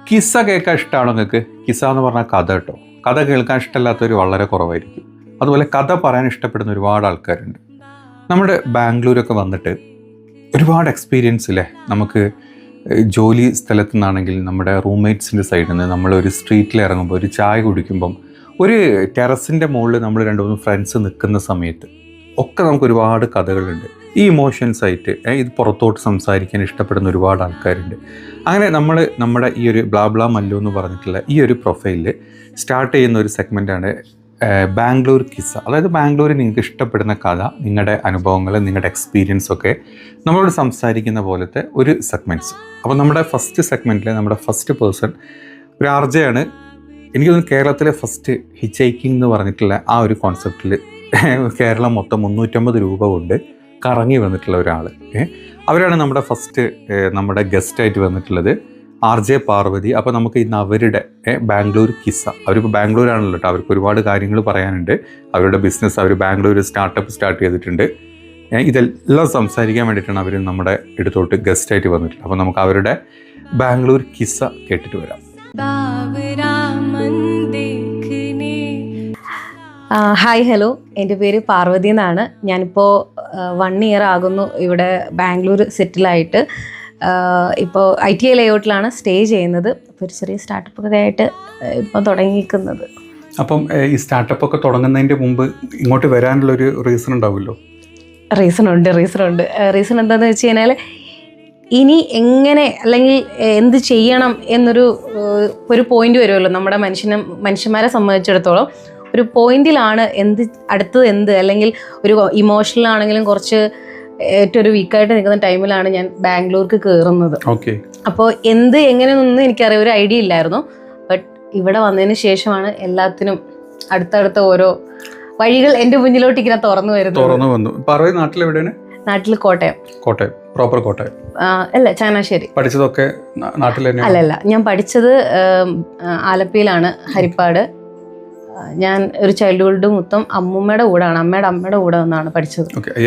കിസ്സ കേൾക്കാൻ ഇഷ്ടമാണോ നിങ്ങൾക്ക്? കിസ്സ എന്ന് പറഞ്ഞാൽ കഥ കേട്ടോ. കഥ കേൾക്കാൻ ഇഷ്ടമില്ലാത്തവർ വളരെ കുറവായിരിക്കും. അതുപോലെ കഥ പറയാൻ ഇഷ്ടപ്പെടുന്ന ഒരുപാട് ആൾക്കാരുണ്ട്. നമ്മുടെ ബാംഗ്ലൂരൊക്കെ വന്നിട്ട് ഒരുപാട് എക്സ്പീരിയൻസ് ഇല്ലേ നമുക്ക്. ജോലി സ്ഥലത്തു നിന്നാണെങ്കിൽ നമ്മുടെ റൂംമേറ്റ്സിൻ്റെ സൈഡിൽ നിന്ന് നമ്മളൊരു സ്ട്രീറ്റിൽ ഇറങ്ങുമ്പോൾ, ഒരു ചായ കുടിക്കുമ്പം, ഒരു ടെറസിൻ്റെ മുകളിൽ നമ്മൾ 2-3 ഫ്രണ്ട്സ് നിൽക്കുന്ന സമയത്ത് ഒക്കെ നമുക്ക് ഒരുപാട് കഥകളുണ്ട്. ഈ ഇമോഷൻസ് ആയിട്ട് ഇത് പുറത്തോട്ട് സംസാരിക്കാൻ ഇഷ്ടപ്പെടുന്ന ഒരുപാട് ആൾക്കാരുണ്ട്. അങ്ങനെ നമ്മുടെ ഈ ഒരു ബ്ലാ മല്ലു എന്ന് പറഞ്ഞിട്ടുള്ള ഈ ഒരു പ്രൊഫൈലിൽ സ്റ്റാർട്ട് ചെയ്യുന്ന ഒരു സെഗ്മെൻറ്റാണ് ബാംഗ്ലൂർ കിസ്സ. അതായത് ബാംഗ്ലൂരിൽ നിങ്ങൾക്ക് ഇഷ്ടപ്പെടുന്ന കഥ, നിങ്ങളുടെ അനുഭവങ്ങൾ, നിങ്ങളുടെ എക്സ്പീരിയൻസ് ഒക്കെ നമ്മളോട് സംസാരിക്കുന്ന പോലത്തെ ഒരു സെഗ്മെൻറ്റ്സ്. അപ്പോൾ നമ്മുടെ ഫസ്റ്റ് സെഗ്മെൻറ്റിൽ നമ്മുടെ ഫസ്റ്റ് പേഴ്സൺ ഒരു ആർജയാണ്. എനിക്ക് തോന്നുന്നു കേരളത്തിലെ ഫസ്റ്റ് ഹിച്ചൈക്കിംഗ് എന്ന് പറഞ്ഞിട്ടുള്ള ആ ഒരു കോൺസെപ്റ്റിൽ കേരളം മൊത്തം 350 രൂപ കൊണ്ട് കറങ്ങി വന്നിട്ടുള്ള ഒരാൾ. അവരാണ് നമ്മുടെ ഫസ്റ്റ് നമ്മുടെ ഗസ്റ്റായിട്ട് വന്നിട്ടുള്ളത്, RJ പാർവതി. അപ്പോൾ നമുക്ക് ഇന്ന് അവരുടെ ബാംഗ്ലൂർ കിസ്സ, അവരിപ്പോൾ ബാംഗ്ലൂരാണല്ലോ കേട്ടോ, അവർക്ക് ഒരുപാട് കാര്യങ്ങൾ പറയാനുണ്ട്. അവരുടെ ബിസിനസ്, അവർ ബാംഗ്ലൂർ സ്റ്റാർട്ടപ്പ് സ്റ്റാർട്ട് ചെയ്തിട്ടുണ്ട്. ഇതെല്ലാം സംസാരിക്കാൻ വേണ്ടിയിട്ടാണ് അവർ നമ്മുടെ അടുത്തോട്ട് ഗസ്റ്റായിട്ട് വന്നിട്ടുള്ളത്. അപ്പോൾ നമുക്ക് അവരുടെ ബാംഗ്ലൂർ കിസ്സ കേട്ടിട്ട് വരാം. ഹായ്, ഹലോ, എൻ്റെ പേര് പാർവതി എന്നാണ്. ഞാനിപ്പോൾ 1 ഇയർ ആകുന്നു ഇവിടെ ബാംഗ്ലൂർ സെറ്റിലായിട്ട്. ഇപ്പോൾ ITI ലേഔട്ടിലാണ് സ്റ്റേ ചെയ്യുന്നത്. ഇപ്പോൾ ഒരു ചെറിയ സ്റ്റാർട്ടപ്പൊക്കെ ആയിട്ട് ഇപ്പം തുടങ്ങിയിരിക്കുന്നത്. അപ്പം ഈ സ്റ്റാർട്ടപ്പൊക്കെ തുടങ്ങുന്നതിൻ്റെ മുമ്പ് ഇങ്ങോട്ട് വരാനുള്ളൊരു റീസൺ ഉണ്ടാവുമല്ലോ? റീസൺ ഉണ്ട്. റീസൺ എന്താണെന്ന് വെച്ച് കഴിഞ്ഞാൽ, ഇനി എങ്ങനെ അല്ലെങ്കിൽ എന്ത് ചെയ്യണം എന്നൊരു പോയിന്റ് വരുമല്ലോ നമ്മുടെ മനുഷ്യന്മാരെ സംബന്ധിച്ചിടത്തോളം. ഒരു പോയിന്റിലാണ് അടുത്തത് എന്ത്, അല്ലെങ്കിൽ ഒരു ഇമോഷണൽ ആണെങ്കിലും കുറച്ച് ഏറ്റവും ഒരു വീക്കായിട്ട് നിൽക്കുന്ന ടൈമിലാണ് ഞാൻ ബാംഗ്ലൂർക്ക് കയറുന്നത്. അപ്പോൾ എങ്ങനെയൊന്നും എനിക്കറിയാം, ഒരു ഐഡിയ ഇല്ലായിരുന്നു. ബട്ട് ഇവിടെ വന്നതിന് ശേഷമാണ് എല്ലാത്തിനും അടുത്തടുത്ത ഓരോ വഴികൾ എൻ്റെ മുന്നിലോട്ട് ഇങ്ങനെ തുറന്നു വരുന്നത്. നാട്ടിൽ കോട്ടയം. പ്രോപ്പർ കോട്ടയം അല്ല, ചങ്ങനാശ്ശേരി. പഠിച്ചതൊക്കെ നാട്ടിൽ തന്നെ? അല്ലല്ല, ഞാൻ പഠിച്ചത് ആലപ്പിയിലാണ്, ഹരിപ്പാട്. ഞാൻ ഒരു ചൈൽഡ്ഹുഡ് മൊത്തം അമ്മൂമ്മയുടെ കൂടെയാണ്, അമ്മയുടെ കൂടെ നിന്നാണ് പഠിച്ചത്. ഈ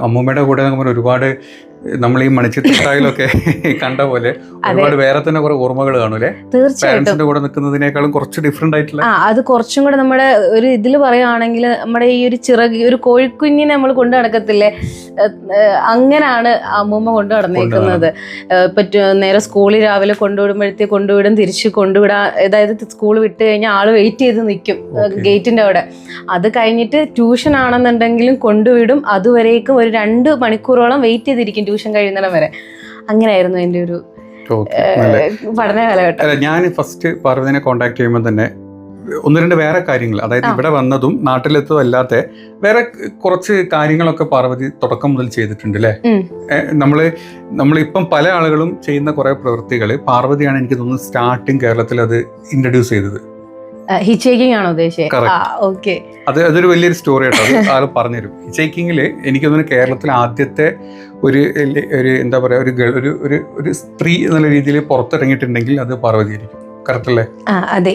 അമ്മൂമ്മയുടെ കൂടെ ഒരുപാട് നമ്മൾ ഈ മണിച്ചിത്രത്താഴിലൊക്കെ കണ്ട പോലെ ഒരുപാട് വേറെ തന്നെ കുറെ ഓർമ്മകൾ കാണൂലേ? തീർച്ചയായിട്ടും. കൂടെ നിൽക്കുന്നതിനേക്കാളും കുറച്ച് ഡിഫറെന്റ് ആയിട്ടുള്ള, അത് കുറച്ചും കൂടെ നമ്മുടെ ഒരു ഇതിൽ പറയുകയാണെങ്കിൽ, നമ്മുടെ ഈ ഒരു ഒരു കോഴിക്കുഞ്ഞിനെ നമ്മൾ കൊണ്ടു നടക്കത്തില്ലേ, അങ്ങനെയാണ് അമ്മൂമ്മ കൊണ്ടു നടന്നേക്കുന്നത്. ഇപ്പൊ നേരെ സ്കൂളിൽ രാവിലെ കൊണ്ടുവിടും, തിരിച്ച് കൊണ്ടുവിടാ. അതായത് സ്കൂൾ വിട്ട് കഴിഞ്ഞാൽ ആള് വെയിറ്റ് ചെയ്ത് നിൽക്കും ഗേറ്റിന്റെ അവിടെ. അത് കഴിഞ്ഞിട്ട് ട്യൂഷൻ ആണെന്നുണ്ടെങ്കിലും കൊണ്ടുവിടും. അതുവരേക്കും ഒരു 2 മണിക്കൂറോളം വെയിറ്റ് ചെയ്തിരിക്കും ട്യൂഷൻ കഴിയുന്നിടം വരെ. അങ്ങനെയായിരുന്നു എൻ്റെ ഒരു പഠന കാലഘട്ടം. ഞാൻ ഫസ്റ്റ് പാർവതിനെ കോണ്ടാക്ട് ചെയ്യുമ്പോൾ തന്നെ 1-2 വേറെ കാര്യങ്ങൾ, അതായത് ഇവിടെ വന്നതും നാട്ടിലെത്തതും അല്ലാത്ത വേറെ കുറച്ച് കാര്യങ്ങളൊക്കെ പാർവതി തുടക്കം മുതൽ ചെയ്തിട്ടുണ്ട് അല്ലേ? നമ്മളിപ്പം പല ആളുകളും ചെയ്യുന്ന കുറെ പ്രവൃത്തികൾ പാർവതിയാണ് എനിക്ക് തോന്നുന്നു സ്റ്റാർട്ടിങ് കേരളത്തിൽ അത് ഇൻട്രൊഡ്യൂസ് ചെയ്തത്. ഹിച്ചൈക്കിംഗ് ആണോ ഉദ്ദേശിച്ചത്? അതൊരു വലിയൊരു സ്റ്റോറി ആട്ടോ, അത് ആൾ പറഞ്ഞുതരും. ഹിച്ചൈക്കിങ്ങിൽ എനിക്ക് തോന്നുന്നു കേരളത്തിൽ ആദ്യത്തെ ഒരു എന്താ പറയുക, ഒരു സ്ത്രീ എന്നുള്ള രീതിയിൽ പുറത്തിറങ്ങിയിട്ടുണ്ടെങ്കിൽ അത് പാർവതി ആയിരിക്കും. കറക്റ്റ് അല്ലേ?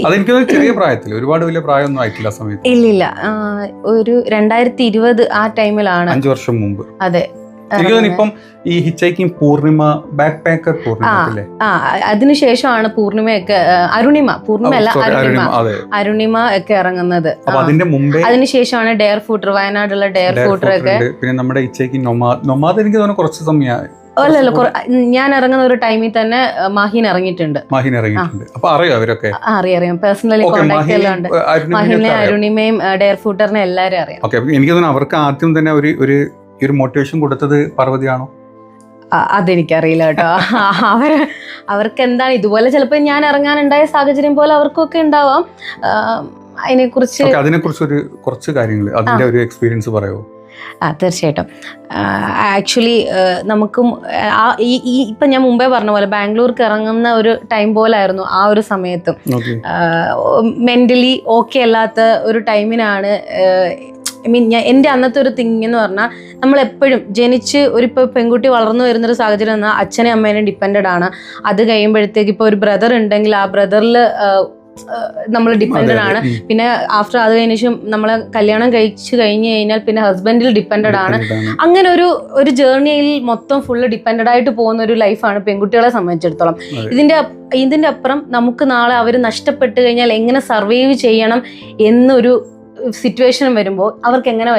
അതെനിക്ക് ചെറിയ പ്രായത്തിൽ, ഒരുപാട് വലിയ പ്രായമൊന്നും ആയിട്ടില്ല സമയത്ത്. ഇല്ല, ഒരു 2020 ആ ടൈമിലാണ്, 5 വർഷം മുമ്പ്. അതെ. എനിക്ക് തോന്നുന്നു ഇപ്പം ഈ ഹിച്ചൈക്കിംഗ് പൂർണിമ, ബാക്ക് പാക്കർ പൂർണിമ അല്ലേ? അതിനുശേഷമാണ് പൂർണിമയൊക്കെ, അരുണിമ ഒക്കെ ഇറങ്ങുന്നത്. അതിനുശേഷമാണ് ഡെയർ ഫൂട്ടർ, വയനാടുള്ള ഡെയർ ഫൂട്ടർ ഒക്കെ. പിന്നെ നമ്മുടെ ഹിച്ചൈക്കിംഗ് നൊമാദ് എനിക്ക് തോന്നുന്നു കുറച്ച് സമയം. അല്ലല്ല, ഞാൻ ഇറങ്ങുന്ന ഒരു ടൈമിൽ തന്നെ മാഹിൻ ഇറങ്ങിയിട്ടുണ്ട്. അപ്പൊ അറിയാം അവരൊക്കെ? അറിയാം, പേഴ്സണലി കോണ്ടാക്ട് എല്ലാം ഉണ്ട്. മാഹിനെ, അരുണിമയും ഡെയർ ഫൂട്ടറിനെ എല്ലാവരും അറിയാം. എനിക്ക് തോന്നുന്നു അവർക്ക് ആദ്യം തന്നെ ഒരു മോട്ടിവേഷൻ കൊടുത്തത് പാർവതിയാണോ? അതെനിക്കറിയില്ല കേട്ടോ. അവർക്ക് എന്താണ് ഇതുപോലെ ചിലപ്പോൾ ഞാൻ ഇറങ്ങാനുണ്ടായ സാഹചര്യം പോലെ അവർക്കൊക്കെ ഉണ്ടാവാം. അതിനെക്കുറിച്ച് കുറച്ച് കാര്യങ്ങൾ, അതിന്റെ ഒരു എക്സ്പീരിയൻസ് പറയുമോ? തീർച്ചയായിട്ടും. ആക്ച്വലി നമുക്കും ഇപ്പം ഞാൻ മുമ്പേ പറഞ്ഞ പോലെ ബാംഗ്ലൂർക്ക് ഇറങ്ങുന്ന ഒരു ടൈം പോലായിരുന്നു ആ ഒരു സമയത്തും. മെൻ്റലി ഓക്കെ അല്ലാത്ത ഒരു ടൈമിനാണ്. എൻ്റെ അന്നത്തെ ഒരു തിങ് എന്ന് പറഞ്ഞാൽ, നമ്മളെപ്പോഴും ജനിച്ച് ഇപ്പോൾ പെൺകുട്ടി വളർന്നു വരുന്നൊരു സാഹചര്യം എന്നാൽ അച്ഛനെ അമ്മേനെ ഡിപ്പെൻഡഡ് ആണ്. അത് കഴിയുമ്പോഴത്തേക്ക് ഇപ്പോൾ ഒരു ബ്രദർ ഉണ്ടെങ്കിൽ ആ ബ്രദറിൽ നമ്മൾ ഡിപ്പെൻഡഡ് ആണ്. പിന്നെ ആഫ്റ്റർ അത് കഴിഞ്ഞ ശേഷം നമ്മളെ കല്യാണം കഴിച്ചു കഴിഞ്ഞ് കഴിഞ്ഞാൽ പിന്നെ ഹസ്ബൻഡിൽ ഡിപ്പെൻഡഡ് ആണ്. അങ്ങനെ ഒരു ജേർണിയിൽ മൊത്തം ഫുള്ള് ഡിപ്പെൻഡഡ് ആയിട്ട് പോകുന്ന ഒരു ലൈഫാണ് പെൺകുട്ടികളെ സംബന്ധിച്ചിടത്തോളം. ഇതിന്റെ അപ്പുറം നമുക്ക് നാളെ അവർ നഷ്ടപ്പെട്ട് കഴിഞ്ഞാൽ എങ്ങനെ സർവൈവ് ചെയ്യണം എന്നൊരു സിറ്റുവേഷൻ വരുമ്പോൾ അവർക്ക് എങ്ങനെ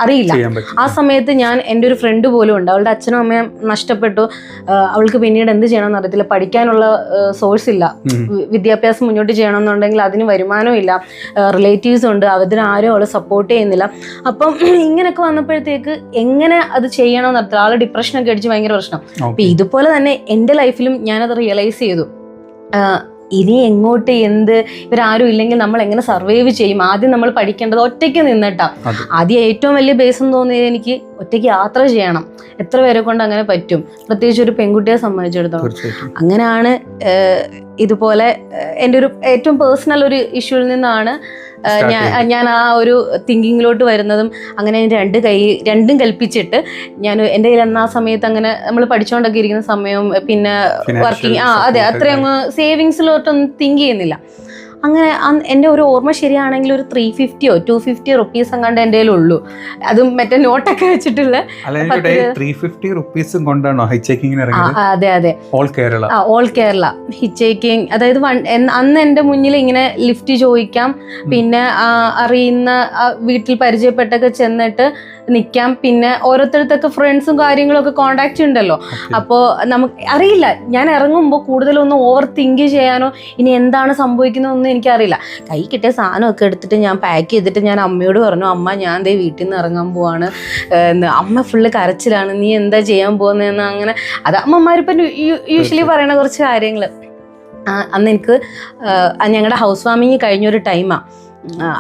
അറിയില്ല. ആ സമയത്ത് ഞാൻ എൻ്റെ ഒരു ഫ്രണ്ട് പോലും ഉണ്ട്, അവളുടെ അച്ഛനും അമ്മയും നഷ്ടപ്പെട്ടു. അവൾക്ക് പിന്നീട് എന്ത് ചെയ്യണമെന്ന് അറിയത്തില്ല, പഠിക്കാനുള്ള സോഴ്സ് ഇല്ല, വിദ്യാഭ്യാസം മുന്നോട്ട് ചെയ്യണമെന്നുണ്ടെങ്കിൽ അതിന് വരുമാനവും ഇല്ല, റിലേറ്റീവ്സ് ഉണ്ട്, അതിനാരും അവളെ സപ്പോർട്ട് ചെയ്യുന്നില്ല. അപ്പം ഇങ്ങനെയൊക്കെ വന്നപ്പോഴത്തേക്ക് എങ്ങനെ അത് ചെയ്യണമെന്ന് അറിയത്തില്ല. ആളെ ഡിപ്രഷനൊക്കെ അടിച്ച് ഭയങ്കര പ്രശ്നം. അപ്പം ഇതുപോലെ തന്നെ എൻ്റെ ലൈഫിലും ഞാനത് റിയലൈസ് ചെയ്തു. ഇനി എങ്ങോട്ട് ഇവരാരും ഇല്ലെങ്കിൽ നമ്മൾ എങ്ങനെ സർവൈവ് ചെയ്യും? ആദ്യം നമ്മൾ പഠിക്കേണ്ടത് ഒറ്റയ്ക്ക് നിന്നിട്ടാ. ആദ്യം ഏറ്റവും വലിയ ബേസ് എന്ന് തോന്നിയത് എനിക്ക് ഒറ്റയ്ക്ക് യാത്ര ചെയ്യണം. എത്ര പേരെ കൊണ്ട് അങ്ങനെ പറ്റും, പ്രത്യേകിച്ച് ഒരു പെൺകുട്ടിയെ സംബന്ധിച്ചിടത്തോളം. അങ്ങനെയാണ് ഇതുപോലെ എൻ്റെ ഒരു ഏറ്റവും പേഴ്സണൽ ഒരു ഇഷ്യൂവിൽ നിന്നാണ് ഞാൻ ആ ഒരു തിങ്കിങ്ങിലോട്ട് വരുന്നതും. അങ്ങനെ രണ്ടും കൽപ്പിച്ചിട്ട് ഞാൻ എൻ്റെ കയ്യിൽ ആ സമയത്ത് അങ്ങനെ നമ്മൾ പഠിച്ചുകൊണ്ടൊക്കെ ഇരിക്കുന്ന സമയവും പിന്നെ വർക്കിംഗ് അതെ അത്രയും സേവിങ്സിലോട്ടൊന്നും തിങ്ക് ചെയ്യുന്നില്ല. അങ്ങനെ എൻ്റെ ഒരു ഓർമ്മ ശരിയാണെങ്കിൽ ഒരു 350 or 250 rupees അങ്ങാണ്ട് എൻ്റെ കയ്യിലുള്ളൂ. അതും മറ്റേ നോട്ടൊക്കെ വെച്ചിട്ടുള്ള. അതെ അതെ, ഓൾ കേരള ഹിച്ചേക്കിങ്. അതായത് അന്ന് എൻ്റെ മുന്നിൽ ഇങ്ങനെ ലിഫ്റ്റ് ചോദിക്കാം, പിന്നെ അറിയുന്ന വീട്ടിൽ പരിചയപ്പെട്ടൊക്കെ ചെന്നിട്ട് നിൽക്കാം, പിന്നെ ഓരോരുത്തരത്തൊക്കെ ഫ്രണ്ട്സും കാര്യങ്ങളൊക്കെ കോണ്ടാക്ട് ഉണ്ടല്ലോ. അപ്പോൾ നമുക്ക് അറിയില്ല, ഞാൻ ഇറങ്ങുമ്പോൾ കൂടുതലൊന്നും ഓവർ തിങ്ക് ചെയ്യാനോ ഇനി എന്താണ് സംഭവിക്കുന്നതെന്നൊന്നും എനിക്കറിയില്ല. കൈ കിട്ടിയ സാധനമൊക്കെ എടുത്തിട്ട് ഞാൻ പാക്ക് ചെയ്തിട്ട് ഞാൻ അമ്മയോട് പറഞ്ഞു, അമ്മ ഞാൻ ദേ വീട്ടിൽ നിന്ന് ഇറങ്ങാൻ പോവാണ്. അമ്മ ഫുള്ള് കരച്ചിലാണ്, നീ എന്താ ചെയ്യാൻ പോകുന്നതെന്ന്. അങ്ങനെ അത് അമ്മമാരിപ്പം യൂഷ്വലി പറയണ കുറച്ച് കാര്യങ്ങൾ. അന്ന് എനിക്ക് ഞങ്ങളുടെ ഹൗസ് വാമിങ് കഴിഞ്ഞൊരു ടൈമാണ്.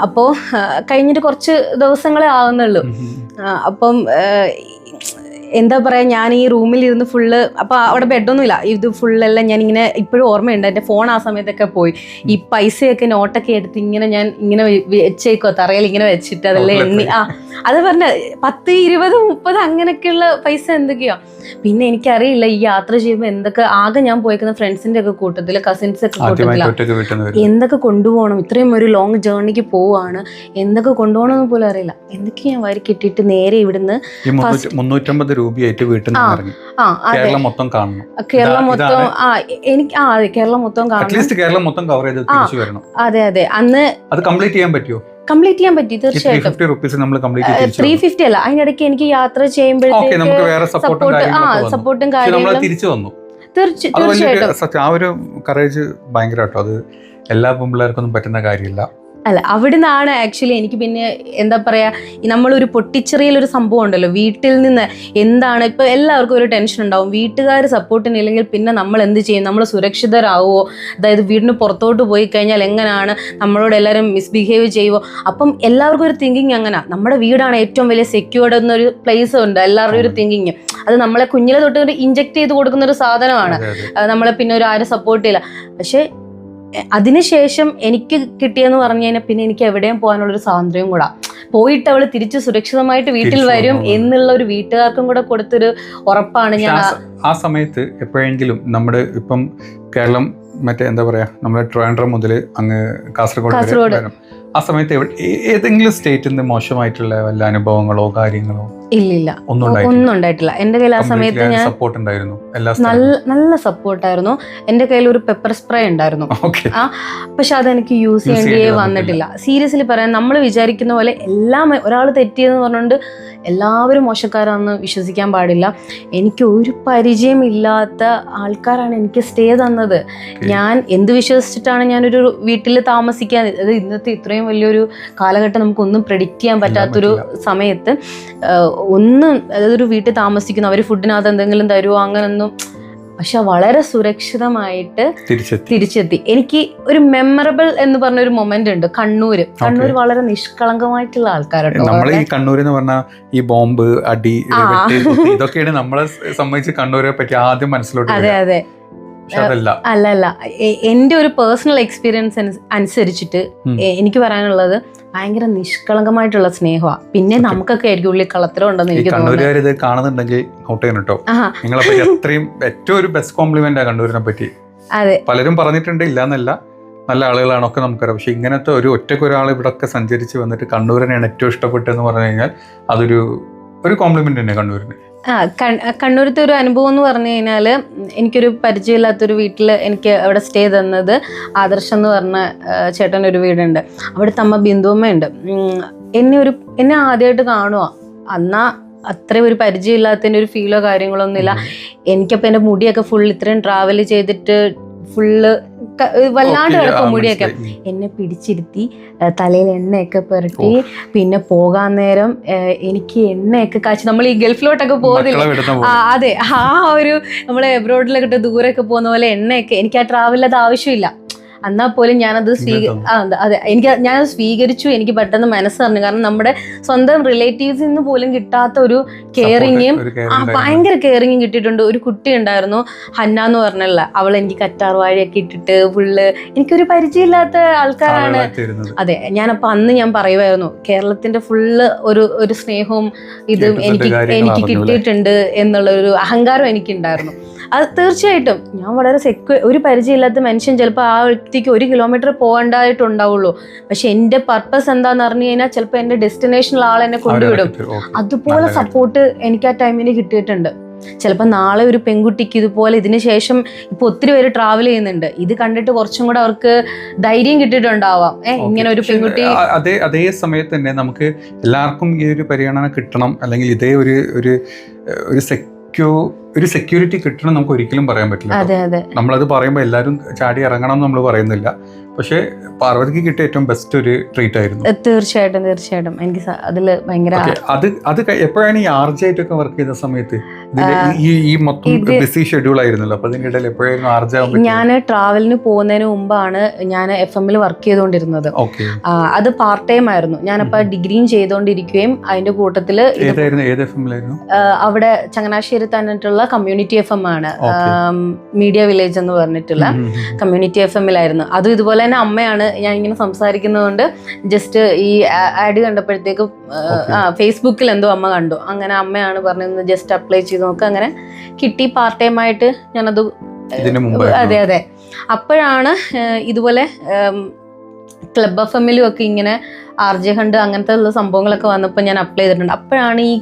അപ്പോൾ കഴിഞ്ഞിട്ട് കുറച്ച് ദിവസങ്ങളെ ആവുന്നുള്ളൂ. അപ്പം എന്താ പറയുക, ഞാൻ ഈ റൂമിലിരുന്ന് ഫുള്ള്, അപ്പോൾ അവിടെ ബെഡൊന്നും ഇല്ല, ഇത് ഫുള്ളെല്ലാം ഞാനിങ്ങനെ ഇപ്പോഴും ഓർമ്മയുണ്ട്. എൻ്റെ ഫോൺ ആ സമയത്തൊക്കെ പോയി, ഈ പൈസയൊക്കെ നോട്ടൊക്കെ എടുത്ത് ഞാൻ ഇങ്ങനെ വെച്ചേക്കോ തറയിൽ ഇങ്ങനെ വെച്ചിട്ട് അതെല്ലാം എണ്ണി അത് പറഞ്ഞ 10, 20, 30 അങ്ങനെയൊക്കെയുള്ള പൈസ എന്തൊക്കെയോ. പിന്നെ എനിക്കറിയില്ല ഈ യാത്ര ചെയ്യുമ്പോൾ എന്തൊക്കെ ആകെ ഞാൻ പോയിക്കുന്ന ഫ്രണ്ട്സിൻ്റെ ഒക്കെ കൂട്ടത്തിൽ, കസിൻസ് ഒക്കെ കൂട്ടത്തില്ല, എന്തൊക്കെ കൊണ്ടുപോകണം, ഇത്രയും ഒരു ലോങ് ജേർണിക്ക് പോവാണ്, എന്തൊക്കെ കൊണ്ടുപോകണമെന്ന് പോലും അറിയില്ല. എന്തൊക്കെ ഞാൻ വരി കിട്ടിയിട്ട് നേരെ ഇവിടുന്ന് 350 രൂപയായിട്ട് വീട്ടിൽ നിന്ന് ഇറങ്ങി കേരളം മൊത്തം കാണണം. കേരളം മൊത്തം എനിക്ക് കേരളം മൊത്തം കാണണം, കേരളം മൊത്തം കവർ ചെയ്ത് തിരിച്ചു വരണം. അതെ അതെ, അന്ന് അത് കംപ്ലീറ്റ് ചെയ്യാൻ പറ്റുമോ? കംപ്ലീറ്റ് ചെയ്യാൻ പറ്റി, തീർച്ചയായിട്ടും. 350 അല്ല, അതിനിടയ്ക്ക് എനിക്ക് യാത്ര ചെയ്യുമ്പോഴത്തേക്ക് സപ്പോർട്ടും കാര്യങ്ങളും തീർച്ചയായിട്ടും. ആ ഒരു കറേജ് ഭയങ്കര കേട്ടോ, അത് എല്ലാ പെൺപിള്ളേർക്കൊന്നും പറ്റുന്ന കാര്യമില്ല. അല്ല, അവിടെ നിന്നാണ് ആക്ച്വലി എനിക്ക് പിന്നെ എന്താ പറയുക, നമ്മളൊരു പൊട്ടിച്ചെറിയലൊരു സംഭവം ഉണ്ടല്ലോ വീട്ടിൽ നിന്ന്. എന്താണ് ഇപ്പോൾ എല്ലാവർക്കും ഒരു ടെൻഷൻ ഉണ്ടാവും, വീട്ടുകാർ സപ്പോർട്ടിനില്ലെങ്കിൽ പിന്നെ നമ്മൾ എന്ത് ചെയ്യും, നമ്മൾ സുരക്ഷിതരാകുമോ, അതായത് വീടിന് പുറത്തോട്ട് പോയി കഴിഞ്ഞാൽ എങ്ങനെയാണ്, നമ്മളോട് എല്ലാവരും മിസ്ബിഹേവ് ചെയ്യുമോ. അപ്പം എല്ലാവർക്കും ഒരു തിങ്കിങ് അങ്ങനെ, നമ്മുടെ വീടാണ് ഏറ്റവും വലിയ സെക്യൂർഡ് എന്നൊരു പ്ലേസ് ഉണ്ട് എല്ലാവരുടെയും ഒരു തിങ്കിങ്. അത് നമ്മളെ കുഞ്ഞിലെ തൊട്ട് ഒരു ഇഞ്ചെക്ട് ചെയ്ത് കൊടുക്കുന്ന ഒരു സാധനമാണ്. നമ്മളെ പിന്നെ ഒരു ആരും സപ്പോർട്ട് ചെയ്യില്ല. പക്ഷേ അതിനുശേഷം എനിക്ക് കിട്ടിയെന്ന് പറഞ്ഞു കഴിഞ്ഞാൽ പിന്നെ എനിക്ക് എവിടെയും പോകാനുള്ളൊരു സ്വാതന്ത്ര്യവും കൂടാ. പോയിട്ട് അവൾ തിരിച്ച് സുരക്ഷിതമായിട്ട് വീട്ടിൽ വരും എന്നുള്ള ഒരു വീട്ടുകാർക്കും കൂടെ കൊടുത്തൊരു ഉറപ്പാണ് ഞാൻ. ആ സമയത്ത് എപ്പോഴെങ്കിലും നമ്മുടെ ഇപ്പം കേരളം മറ്റേ എന്താ പറയാ, നമ്മുടെ ട്രിവാൻഡ്രം മുതൽ അങ്ങ് കാസർഗോഡ്, ആ സമയത്ത് ഏതെങ്കിലും സ്റ്റേറ്റിൽ നിന്ന് മോശമായിട്ടുള്ള വല്ല അനുഭവങ്ങളോ കാര്യങ്ങളോ? ഇല്ലില്ല, ഒന്നും ഉണ്ടായിട്ടില്ല. എൻ്റെ കയ്യിൽ ആ സമയത്ത് ഞാൻ നല്ല സപ്പോർട്ടായിരുന്നു. എൻ്റെ കയ്യിൽ ഒരു പെപ്പർ സ്പ്രേ ഉണ്ടായിരുന്നു, പക്ഷെ അതെനിക്ക് യൂസ് ചെയ്യേണ്ടി വന്നിട്ടില്ല. സീരിയസ്ലി പറയാൻ, നമ്മൾ വിചാരിക്കുന്ന പോലെ എല്ലാം ഒരാൾ തെറ്റിയെന്ന് പറഞ്ഞുകൊണ്ട് എല്ലാവരും മോശക്കാരാണെന്ന് വിശ്വസിക്കാൻ പാടില്ല. എനിക്ക് ഒരു പരിചയമില്ലാത്ത ആൾക്കാരാണ് എനിക്ക് സ്റ്റേ തന്നത്. ഞാൻ എന്ത് വിശ്വസിച്ചിട്ടാണ് ഞാനൊരു വീട്ടിൽ താമസിക്കാൻ, അത് ഇന്നത്തെ ഇത്രയും വലിയൊരു കാലഘട്ടം നമുക്കൊന്നും പ്രെഡിക്റ്റ് ചെയ്യാൻ പറ്റാത്തൊരു സമയത്ത് ഒന്നും, അതായത് ഒരു വീട്ടിൽ താമസിക്കുന്നു, അവർ ഫുഡിനകത്ത് എന്തെങ്കിലും തരുമോ അങ്ങനൊന്നും. പക്ഷെ വളരെ സുരക്ഷിതമായിട്ട് തിരിച്ചെത്തി. എനിക്ക് ഒരു മെമ്മറബിൾ എന്ന് പറഞ്ഞൊരു മൊമെന്റ് ഉണ്ട്. കണ്ണൂർ വളരെ നിഷ്കളങ്കമായിട്ടുള്ള ആൾക്കാരുണ്ട്. നമ്മൾ ഈ കണ്ണൂർ എന്ന് പറഞ്ഞാൽ ഈ ബോംബ് അടി ഇതൊക്കെയാണ് നമ്മളെ സംബന്ധിച്ച് കണ്ണൂരെ പറ്റി ആദ്യം മനസ്സിലോട്ട്. അതെ അതെ, അല്ല, എൻ്റെ ഒരു പേഴ്സണൽ എക്സ്പീരിയൻസ് അനുസരിച്ചിട്ട് എനിക്ക് പറയാനുള്ളത് ഭയങ്കര നിഷ്കളങ്കമായിട്ടുള്ള സ്നേഹമാണ്. പിന്നെ നമുക്കൊക്കെ ആയിരിക്കും ഉള്ളിൽ കളത്തരം ഉണ്ടെന്ന് എനിക്ക് തോന്നുന്നു. ഇത് കാണുന്നുണ്ടെങ്കിൽ നോട്ട് ചെയ്യണം കേട്ടോ. നിങ്ങളെ പറ്റി അത്രയും ഏറ്റവും ഒരു ബെസ്റ്റ് കോംപ്ലിമെന്റ് കണ്ണൂരിനെ പറ്റി. അതെ, പലരും പറഞ്ഞിട്ടുണ്ട്, ഇല്ലാന്നല്ല, നല്ല ആളുകളാണൊക്കെ നമുക്കറിയാം. പക്ഷെ ഇങ്ങനത്തെ ഒരു ഒറ്റയ്ക്കൊരാൾ ഇവിടെ ഒക്കെ സഞ്ചരിച്ച് വന്നിട്ട് കണ്ണൂരിനെയാണ് ഏറ്റവും ഇഷ്ടപ്പെട്ടതെന്ന് പറഞ്ഞു കഴിഞ്ഞാൽ ഒരു കോംപ്ലിമെന്റ് തന്നെ കണ്ണൂരിന്. കണ്ണൂരത്തെ ഒരു അനുഭവം എന്ന് പറഞ്ഞു കഴിഞ്ഞാൽ, എനിക്കൊരു പരിചയമില്ലാത്തൊരു വീട്ടിൽ എനിക്ക് അവിടെ സ്റ്റേ തന്നത് ആദർശം എന്ന് പറഞ്ഞ ചേട്ടനൊരു വീടുണ്ട്. അവിടുത്തെ അമ്മ ബിന്ദുമ്മയുണ്ട്. എന്നെ ആദ്യമായിട്ട് കാണുക, എന്നാ അത്രയും ഒരു പരിചയമില്ലാത്തതിൻ്റെ ഒരു ഫീലോ കാര്യങ്ങളോ ഒന്നുമില്ല. എനിക്കപ്പോൾ എൻ്റെ മുടിയൊക്കെ ഫുൾ ഇത്രയും ട്രാവൽ ചെയ്തിട്ട് ഫുള്ള് വല്ലാണ്ട് കിടക്കും മുടിയൊക്കെ. എന്നെ പിടിച്ചിരുത്തി തലയിൽ എണ്ണയൊക്കെ പുരട്ടി, പിന്നെ പോകാൻ നേരം എനിക്ക് എണ്ണയൊക്കെ കാച്ചി, നമ്മൾ ഈ ഗൾഫിലോട്ടൊക്കെ പോകുന്നില്ല, അതെ, ആ ഒരു നമ്മളെ എബ്രോഡിലൊക്കെ ദൂരമൊക്കെ പോകുന്ന പോലെ എണ്ണയൊക്കെ, എനിക്ക് ആ ട്രാവൽ അത് ആവശ്യമില്ല. എന്നാൽ പോലും ഞാനത് ഞാനത് സ്വീകരിച്ചു. എനിക്ക് പെട്ടെന്ന് മനസ്സറിഞ്ഞു. കാരണം നമ്മുടെ സ്വന്തം റിലേറ്റീവ്സിൽ നിന്ന് പോലും കിട്ടാത്ത ഒരു കെയറിങ്ങും ഭയങ്കര കെയറിങ്ങും കിട്ടിയിട്ടുണ്ട്. ഒരു കുട്ടി ഉണ്ടായിരുന്നു, ഹന്ന എന്ന് പറഞ്ഞല്ല, അവൾ എനിക്ക് കറ്റാർ വാഴയൊക്കെ ഇട്ടിട്ട് ഫുള്ള്, എനിക്കൊരു പരിചയമില്ലാത്ത ആൾക്കാരാണ്. അതെ, ഞാനപ്പോൾ അന്ന് ഞാൻ പറയുമായിരുന്നു, കേരളത്തിന്റെ ഫുള്ള് ഒരു സ്നേഹവും ഇതും എനിക്ക് കിട്ടിയിട്ടുണ്ട് എന്നുള്ളൊരു അഹങ്കാരം എനിക്കുണ്ടായിരുന്നു. അത് തീർച്ചയായിട്ടും ഞാൻ വളരെ ഒരു പരിചയമില്ലാത്ത മനുഷ്യൻ ചിലപ്പോൾ ആ വ്യക്തിക്ക് 1 കിലോമീറ്റർ പോകേണ്ടതായിട്ടുണ്ടാവുള്ളൂ. പക്ഷെ എൻ്റെ പർപ്പസ് എന്താന്ന് പറഞ്ഞു കഴിഞ്ഞാൽ ചിലപ്പോൾ എൻ്റെ ഡെസ്റ്റിനേഷനിൽ ആൾ എന്നെ കൊണ്ടുവിടും. അതുപോലെ സപ്പോർട്ട് എനിക്ക് ആ ടൈമിന് കിട്ടിയിട്ടുണ്ട്. ചിലപ്പോൾ നാളെ ഒരു പെൺകുട്ടിക്ക് ഇതുപോലെ ഇതിന് ശേഷം ഇപ്പോൾ ഒത്തിരി പേര് ട്രാവൽ ചെയ്യുന്നുണ്ട്, ഇത് കണ്ടിട്ട് കുറച്ചും കൂടെ അവർക്ക് ധൈര്യം കിട്ടിയിട്ടുണ്ടാവാം. ഇങ്ങനെ ഒരു പെൺകുട്ടി അതേ സമയത്ത് തന്നെ നമുക്ക് എല്ലാവർക്കും ഈ ഒരു പരിഗണന കിട്ടണം, അല്ലെങ്കിൽ ഇതേ ഒരു സെക്യൂരിറ്റി കിട്ടണം നമുക്ക് ഒരിക്കലും പറയാൻ പറ്റില്ല. നമ്മളത് പറയുമ്പോൾ എല്ലാവരും ചാടി ഇറങ്ങണം എന്ന് നമ്മൾ പറയുന്നില്ല. പക്ഷേ പാർവതിക്ക് കിട്ടിയ ഏറ്റവും ബെസ്റ്റ് ഒരു ട്രീറ്റ് ആയിരുന്നു. തീർച്ചയായിട്ടും എനിക്ക് അതിൽ ഭയങ്കര അത് എപ്പോഴാണ് ഈ RJ ആയിട്ടൊക്കെ വർക്ക് ചെയ്ത സമയത്ത്? ഈ മൊത്തം ബിസി ഷെഡ്യൂൾ ആയിരുന്നല്ലോ, അപ്പൊ അതിന്റെ ഇടയിൽ എപ്പോഴായിരുന്നു RJ? ഞാൻ ട്രാവലിന് പോകുന്നതിന് മുമ്പാണ് ഞാൻ FM-ൽ വർക്ക് ചെയ്തുകൊണ്ടിരുന്നത്. അത് പാർട്ട് ടൈം ആയിരുന്നു. ഞാനപ്പോൾ ഡിഗ്രിയും ചെയ്തുകൊണ്ടിരിക്കുകയും അതിന്റെ കൂട്ടത്തില് അവിടെ ചങ്ങനാശ്ശേരി തന്നിട്ടുള്ള കമ്മ്യൂണിറ്റി FM ആണ്, മീഡിയ വില്ലേജ് എന്ന് പറഞ്ഞിട്ടുള്ള കമ്മ്യൂണിറ്റി FM-ലായിരുന്നു. അതും ഇതുപോലെ തന്നെ അമ്മയാണ്. ഞാൻ ഇങ്ങനെ സംസാരിക്കുന്നതുകൊണ്ട് ജസ്റ്റ് ഈ ആഡ് കണ്ടപ്പോഴത്തേക്ക് ഫേസ്ബുക്കിൽ എന്തോ അമ്മ കണ്ടു, അങ്ങനെ അമ്മയാണ് പറഞ്ഞത് ജസ്റ്റ് അപ്ലൈ ചെയ്ത് നോക്കുക. അങ്ങനെ കിട്ടി പാർട്ട് ടൈം ആയിട്ട് ഞാനത്. അതെ, അപ്പോഴാണ് ഇതുപോലെ ക്ലബ് FM-ലും ഒക്കെ ഇങ്ങനെ RJ ഹണ്ട് അങ്ങനത്തെ ഉള്ള സംഭവങ്ങളൊക്കെ വന്നപ്പോൾ ഞാൻ അപ്ലൈ ചെയ്തിട്ടുണ്ട്. അപ്പോഴാണ് ഈ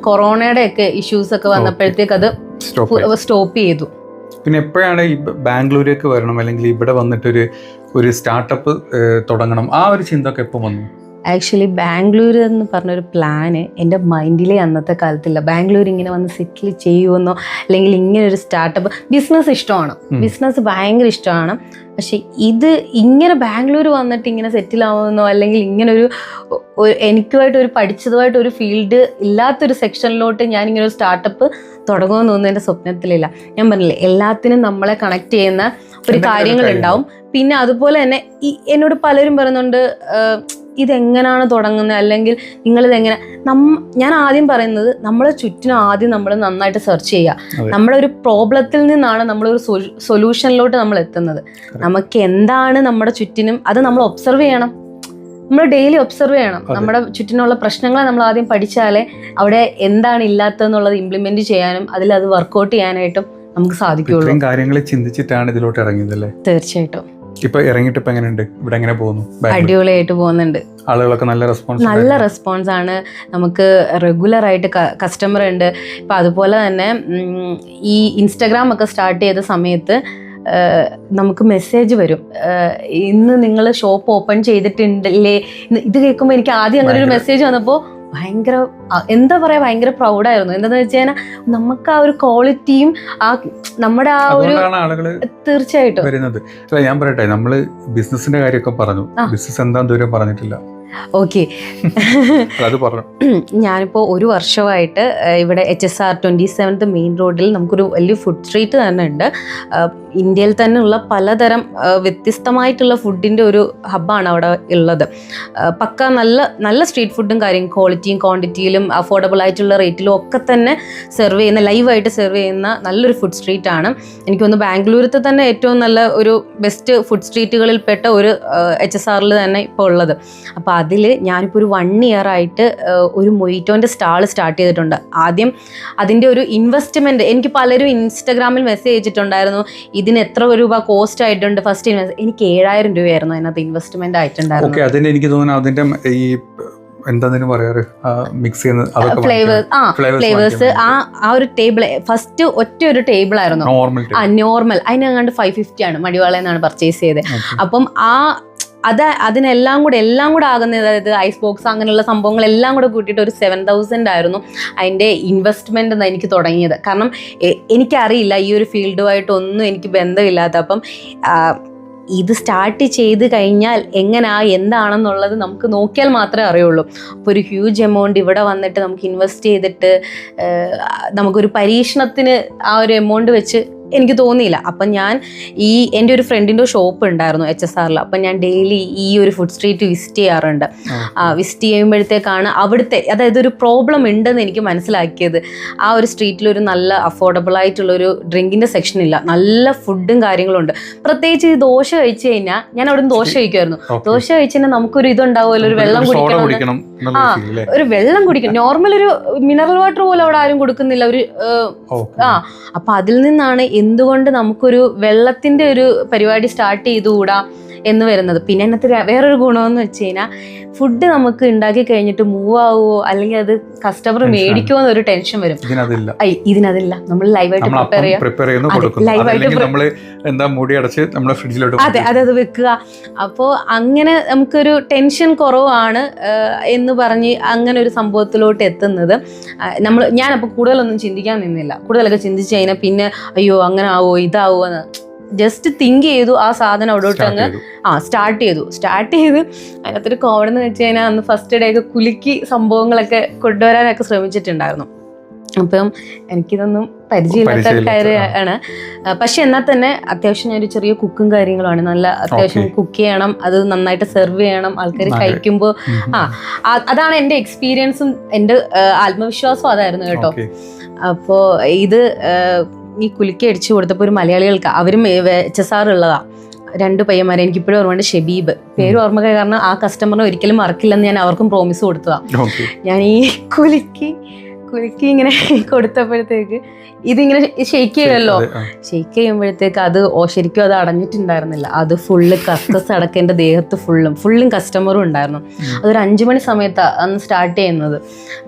കൊറോണയുടെ ഒക്കെ ഇഷ്യൂസ് ഒക്കെ വന്നപ്പോഴത്തേക്ക് അത് സ്റ്റോപ്പ് ചെയ്തു. പിന്നെ എപ്പോഴാണ് ഈ ബാംഗ്ലൂരേക്ക് വരണം, അല്ലെങ്കിൽ ഇവിടെ വന്നിട്ടൊരു സ്റ്റാർട്ടപ്പ് തുടങ്ങണം, ആ ഒരു ചിന്ത ഒക്കെ എപ്പോൾ വന്നു? ആക്ച്വലി ബാംഗ്ലൂർ എന്ന് പറഞ്ഞൊരു പ്ലാന് എൻ്റെ മൈൻഡിലേ അന്നത്തെ കാലത്തില്ല. ബാംഗ്ലൂർ ഇങ്ങനെ വന്ന് സെറ്റിൽ ചെയ്യുമെന്നോ അല്ലെങ്കിൽ ഇങ്ങനെ ഒരു സ്റ്റാർട്ടപ്പ്, ബിസിനസ് ഇഷ്ടമാണ്, ബിസിനസ് ഭയങ്കര ഇഷ്ടമാണ്. പക്ഷെ ഇത് ഇങ്ങനെ ബാംഗ്ലൂർ വന്നിട്ട് ഇങ്ങനെ സെറ്റിൽ ആവുമെന്നോ അല്ലെങ്കിൽ ഇങ്ങനെ എനിക്കുമായിട്ട് ഒരു പഠിച്ചതുമായിട്ട് ഒരു ഫീൽഡ് ഇല്ലാത്തൊരു സെക്ഷനിലോട്ട് ഞാനിങ്ങനെ ഒരു സ്റ്റാർട്ടപ്പ് തുടങ്ങുമെന്നൊന്നും എൻ്റെ സ്വപ്നത്തിലില്ല. ഞാൻ പറഞ്ഞില്ലേ, എല്ലാത്തിനും നമ്മളെ കണക്ട് ചെയ്യുന്ന ഒരു കാര്യങ്ങളുണ്ടാവും. പിന്നെ അതുപോലെ തന്നെ എന്നോട് പലരും പറയുന്നുണ്ട് ഇതെങ്ങനെയാണ് തുടങ്ങുന്നത്, അല്ലെങ്കിൽ നിങ്ങളിതെങ്ങനെ. ഞാൻ ആദ്യം പറയുന്നത്, നമ്മളെ ചുറ്റിനും ആദ്യം നമ്മൾ നന്നായിട്ട് സെർച്ച് ചെയ്യുക. നമ്മുടെ ഒരു പ്രോബ്ലത്തിൽ നിന്നാണ് നമ്മളൊരു സൊല്യൂഷനിലോട്ട് നമ്മൾ എത്തുന്നത്. നമുക്ക് എന്താണ് നമ്മുടെ ചുറ്റിനും, അത് നമ്മൾ ഒബ്സർവ് ചെയ്യണം. നമ്മൾ ഡെയിലി ഒബ്സർവ് ചെയ്യണം. നമ്മുടെ ചുറ്റിനുള്ള പ്രശ്നങ്ങളെ നമ്മൾ ആദ്യം പഠിച്ചാലേ അവിടെ എന്താണ് ഇല്ലാത്തതെന്നുള്ളത് ഇംപ്ലിമെന്റ് ചെയ്യാനും അതിലത് വർക്ക്ഔട്ട് ചെയ്യാനായിട്ടും നമുക്ക് സാധിക്കുള്ളൂ. കാര്യങ്ങൾ ചിന്തിച്ചിട്ടാണ് ഇതിലോട്ട് ഇറങ്ങിയതല്ലേ? തീർച്ചയായിട്ടും. ഇപ്പൊ ഇറങ്ങിയിട്ട് ഇപ്പൊ എങ്ങനെയുണ്ട്? ഇവിടെ എങ്ങനെ പോകുന്നു? അടിപൊളിയായിട്ട് പോകുന്നുണ്ട്. ആളുകളൊക്കെ നല്ല റെസ്പോൺസ് ആണ്. നമുക്ക് റെഗുലർ ആയിട്ട് കസ്റ്റമർ ഉണ്ട്. ഇപ്പൊ അതുപോലെ തന്നെ ഈ ഇൻസ്റ്റാഗ്രാം ഒക്കെ സ്റ്റാർട്ട് ചെയ്ത സമയത്ത് നമുക്ക് മെസ്സേജ് വരും, ഇന്ന് നിങ്ങൾ ഷോപ്പ് ഓപ്പൺ ചെയ്തിട്ടുണ്ടല്ലേ. ഇത് കേൾക്കുമ്പോൾ എനിക്ക് ആദ്യം അങ്ങനെ ഒരു മെസ്സേജ് വന്നപ്പോൾ ഭയങ്കര ഭയങ്കര പ്രൗഡായിരുന്നു. എന്താന്ന് വെച്ച് കഴിഞ്ഞാൽ നമുക്ക് ആ ഒരു ക്വാളിറ്റിയും നമ്മുടെ ആ ഒരു തീർച്ചയായിട്ടും വരുന്നത്. ഞാൻ പറയട്ടെ, നമ്മള് ബിസിനസിന്റെ കാര്യമൊക്കെ പറഞ്ഞു, ബിസിനസ് എന്താന്ന് ദൂരം പറഞ്ഞിട്ടില്ല. ഓക്കെ, ഞാനിപ്പോൾ 1 വർഷമായിട്ട് ഇവിടെ HSR 27th മെയിൻ റോഡിൽ നമുക്കൊരു വലിയ ഫുഡ് സ്ട്രീറ്റ് തന്നെ ഉണ്ട്. ഇന്ത്യയിൽ തന്നെ ഉള്ള പലതരം വ്യത്യസ്തമായിട്ടുള്ള ഫുഡിൻ്റെ ഒരു ഹബ്ബാണ് അവിടെ ഉള്ളത്. പക്ക നല്ല സ്ട്രീറ്റ് ഫുഡും ക്വാളിറ്റിയും ക്വാണ്ടിറ്റിയിലും അഫോർഡബിൾ ആയിട്ടുള്ള റേറ്റിലും ഒക്കെ തന്നെ സെർവ് ചെയ്യുന്ന, ലൈവായിട്ട് സെർവ് ചെയ്യുന്ന നല്ലൊരു ഫുഡ് സ്ട്രീറ്റ് ആണ്. എനിക്ക് തോന്നുന്നു ബാംഗ്ലൂരത്തെ തന്നെ ഏറ്റവും നല്ല ഒരു ബെസ്റ്റ് ഫുഡ് സ്ട്രീറ്റുകളിൽ പെട്ട ഒരു HSRൽ തന്നെ ഇപ്പോൾ ഉള്ളത്. അപ്പോൾ അതിൽ ഞാനിപ്പോൾ ഒരു 1 year ആയിട്ട് ഒരു മൊയ്റ്റോൻ്റെ സ്റ്റാൾ സ്റ്റാർട്ട് ചെയ്തിട്ടുണ്ട്. ആദ്യം അതിൻ്റെ ഒരു ഇൻവെസ്റ്റ്മെൻറ്റ് എനിക്ക് പലരും ഇൻസ്റ്റഗ്രാമിൽ മെസ്സേജ് അയച്ചിട്ടുണ്ടായിരുന്നു, ഇതിന് എത്ര രൂപ കോസ്റ്റ് ആയിട്ടുണ്ട് ഫസ്റ്റ് എനിക്ക് 7000 രൂപയായിരുന്നു അതിനകത്ത് ഇൻവെസ്റ്റ്മെൻറ്റ് ആയിട്ടുണ്ടായിരുന്നു. അതിന് എനിക്ക് തോന്നുന്നു അതിൻ്റെ ഈ എന്താ പറയാറ് മിക്സ് ചെയ്യുന്നത് ഫ്ലേവേഴ്സ് ആ ഒരു ടേബിൾ ഫസ്റ്റ് ഒറ്റ ഒരു ടേബിൾ ആയിരുന്നു നോർമൽ. അതിനങ്ങാണ്ട് 550 ആണ് മടിവാളയെന്നാണ് പർച്ചേസ് ചെയ്തത്. അപ്പം എല്ലാം കൂടെ ആകുന്നത്, അതായത് ഐസ് ബോക്സ് അങ്ങനെയുള്ള സംഭവങ്ങളെല്ലാം കൂടെ കൂട്ടിയിട്ട് ഒരു 7000 ആയിരുന്നു അതിൻ്റെ ഇൻവെസ്റ്റ്മെൻ്റ് എന്ന് എനിക്ക് തുടങ്ങിയത്. കാരണം എനിക്കറിയില്ല ഈ ഒരു ഫീൽഡുമായിട്ടൊന്നും എനിക്ക് ബന്ധമില്ലാത്ത. അപ്പം ഇത് സ്റ്റാർട്ട് ചെയ്ത് കഴിഞ്ഞാൽ എന്താണെന്നുള്ളത് നമുക്ക് നോക്കിയാൽ മാത്രമേ അറിയുള്ളൂ. അപ്പോൾ ഒരു ഹ്യൂജ് എമൗണ്ട് ഇവിടെ വന്നിട്ട് നമുക്ക് ഇൻവെസ്റ്റ് ചെയ്തിട്ട് നമുക്കൊരു പരീക്ഷണത്തിന് ആ ഒരു എമൗണ്ട് വെച്ച് എനിക്ക് തോന്നിയില്ല. അപ്പം ഞാൻ എൻ്റെ ഒരു ഫ്രണ്ടിൻ്റെ ഷോപ്പ് ഉണ്ടായിരുന്നു HSRൽ. അപ്പം ഞാൻ ഡെയിലി ഈ ഒരു ഫുഡ് സ്ട്രീറ്റ് വിസിറ്റ് ചെയ്യാറുണ്ട്. വിസിറ്റ് ചെയ്യുമ്പോഴത്തേക്കാണ് അവിടുത്തെ, അതായത് ഒരു പ്രോബ്ലം ഉണ്ടെന്ന് എനിക്ക് മനസ്സിലാക്കിയത്. ആ ഒരു സ്ട്രീറ്റിൽ ഒരു നല്ല അഫോർഡബിൾ ആയിട്ടുള്ളൊരു ഡ്രിങ്കിൻ്റെ സെക്ഷൻ ഇല്ല, നല്ല ഫുഡും കാര്യങ്ങളും ഉണ്ട്. പ്രത്യേകിച്ച് ഈ ദോശ കഴിച്ചു കഴിഞ്ഞാൽ, ഞാൻ അവിടെ നിന്ന് ദോശ കഴിക്കുമായിരുന്നു. ദോശ കഴിച്ചു കഴിഞ്ഞാൽ നമുക്കൊരു ഇതുണ്ടാവുമല്ലോ, ഒരു വെള്ളം കുടിക്കണം, ഒരു വെള്ളം കുടിക്കണം. നോർമൽ ഒരു മിനറൽ വാട്ടർ പോലും അവിടെ ആരും കൊടുക്കുന്നില്ല. അപ്പൊ അതിൽ നിന്നാണ് എന്തുകൊണ്ട് നമുക്കൊരു വെള്ളത്തിന്റെ ഒരു പരിപാടി സ്റ്റാർട്ട് ചെയ്തുകൂടാ എന്ന് വരുന്നത്. പിന്നെ അതിനകത്ത് വേറൊരു ഗുണമെന്ന് വെച്ച് കഴിഞ്ഞാൽ, ഫുഡ് നമുക്ക് ഉണ്ടാക്കി കഴിഞ്ഞിട്ട് മൂവ് ആവുമോ അല്ലെങ്കിൽ അത് കസ്റ്റമർ മേടിക്കുമോ എന്നൊരു ടെൻഷൻ വരും. ഇതിനതില്ല, നമ്മൾ ലൈവായിട്ട് പ്രിപ്പയർ ചെയ്യാം, അത് വെക്കുക. അപ്പോൾ അങ്ങനെ നമുക്കൊരു ടെൻഷൻ കുറവാണ് എന്ന് പറഞ്ഞ് അങ്ങനെ ഒരു സംഭവത്തിലോട്ട് എത്തുന്നത്. ഞാനപ്പോൾ കൂടുതലൊന്നും ചിന്തിക്കാൻ നിന്നില്ല. കൂടുതലൊക്കെ ചിന്തിച്ച് കഴിഞ്ഞാൽ പിന്നെ അയ്യോ അങ്ങനെ ആവോ ഇതാവോ എന്ന് ജസ്റ്റ് തിങ്ക് ചെയ്തു. ആ സാധനം അവിടോട്ട് അങ്ങ് സ്റ്റാർട്ട് ചെയ്തു. അതിനകത്തൊരു കോമഡി എന്ന് വെച്ച് കഴിഞ്ഞാൽ, അന്ന് ഫസ്റ്റ് ഡേ ഒക്കെ കുലുക്കി സംഭവങ്ങളൊക്കെ കൊണ്ടുവരാനൊക്കെ ശ്രമിച്ചിട്ടുണ്ടായിരുന്നു. അപ്പം എനിക്കിതൊന്നും പരിചയമില്ലാത്ത കാര്യമാണ്. പക്ഷെ എന്നാൽ തന്നെ അത്യാവശ്യം ഞാനൊരു ചെറിയ കുക്കും കാര്യങ്ങളുമാണ്. നല്ല അത്യാവശ്യം കുക്ക് ചെയ്യണം, അത് നന്നായിട്ട് സെർവ് ചെയ്യണം, ആൾക്കാർ കഴിക്കുമ്പോൾ അതാണ് എൻ്റെ എക്സ്പീരിയൻസും എൻ്റെ ആത്മവിശ്വാസവും അതായിരുന്നു കേട്ടോ. അപ്പോൾ ഇത് ഈ കുലുക്കി അടിച്ചു കൊടുത്തപ്പോൾ ഒരു മലയാളികൾക്ക്, അവരും HSR ഉള്ളതാ, 2 പയ്യന്മാരെ, എനിക്കിപ്പോഴും ഓർമ്മയുണ്ട്. ഷെബീബ്, പേര് ഓർമ്മ കാരണം ആ കസ്റ്റമറിനെ ഒരിക്കലും മറക്കില്ലെന്ന് ഞാൻ അവർക്കും പ്രോമിസ് കൊടുത്തതാ. ഞാൻ ഈ കുലുക്കി ഇങ്ങനെ കൊടുത്തപ്പോഴത്തേക്ക് ഇതിങ്ങനെ ഷെയ്ക്ക് ചെയ്യുമല്ലോ, ഷെയ്ക്ക് ചെയ്യുമ്പോഴത്തേക്ക് അത് ശരിക്കും അത് അടഞ്ഞിട്ടുണ്ടായിരുന്നില്ല. അത് ഫുള്ള് കസ്കസ് അടക്കം എൻ്റെ ദേഹത്ത് ഫുള്ളും കസ്റ്റമറും ഉണ്ടായിരുന്നു. അതൊരു 5 മണി സമയത്താണ് അന്ന് സ്റ്റാർട്ട് ചെയ്യുന്നത്.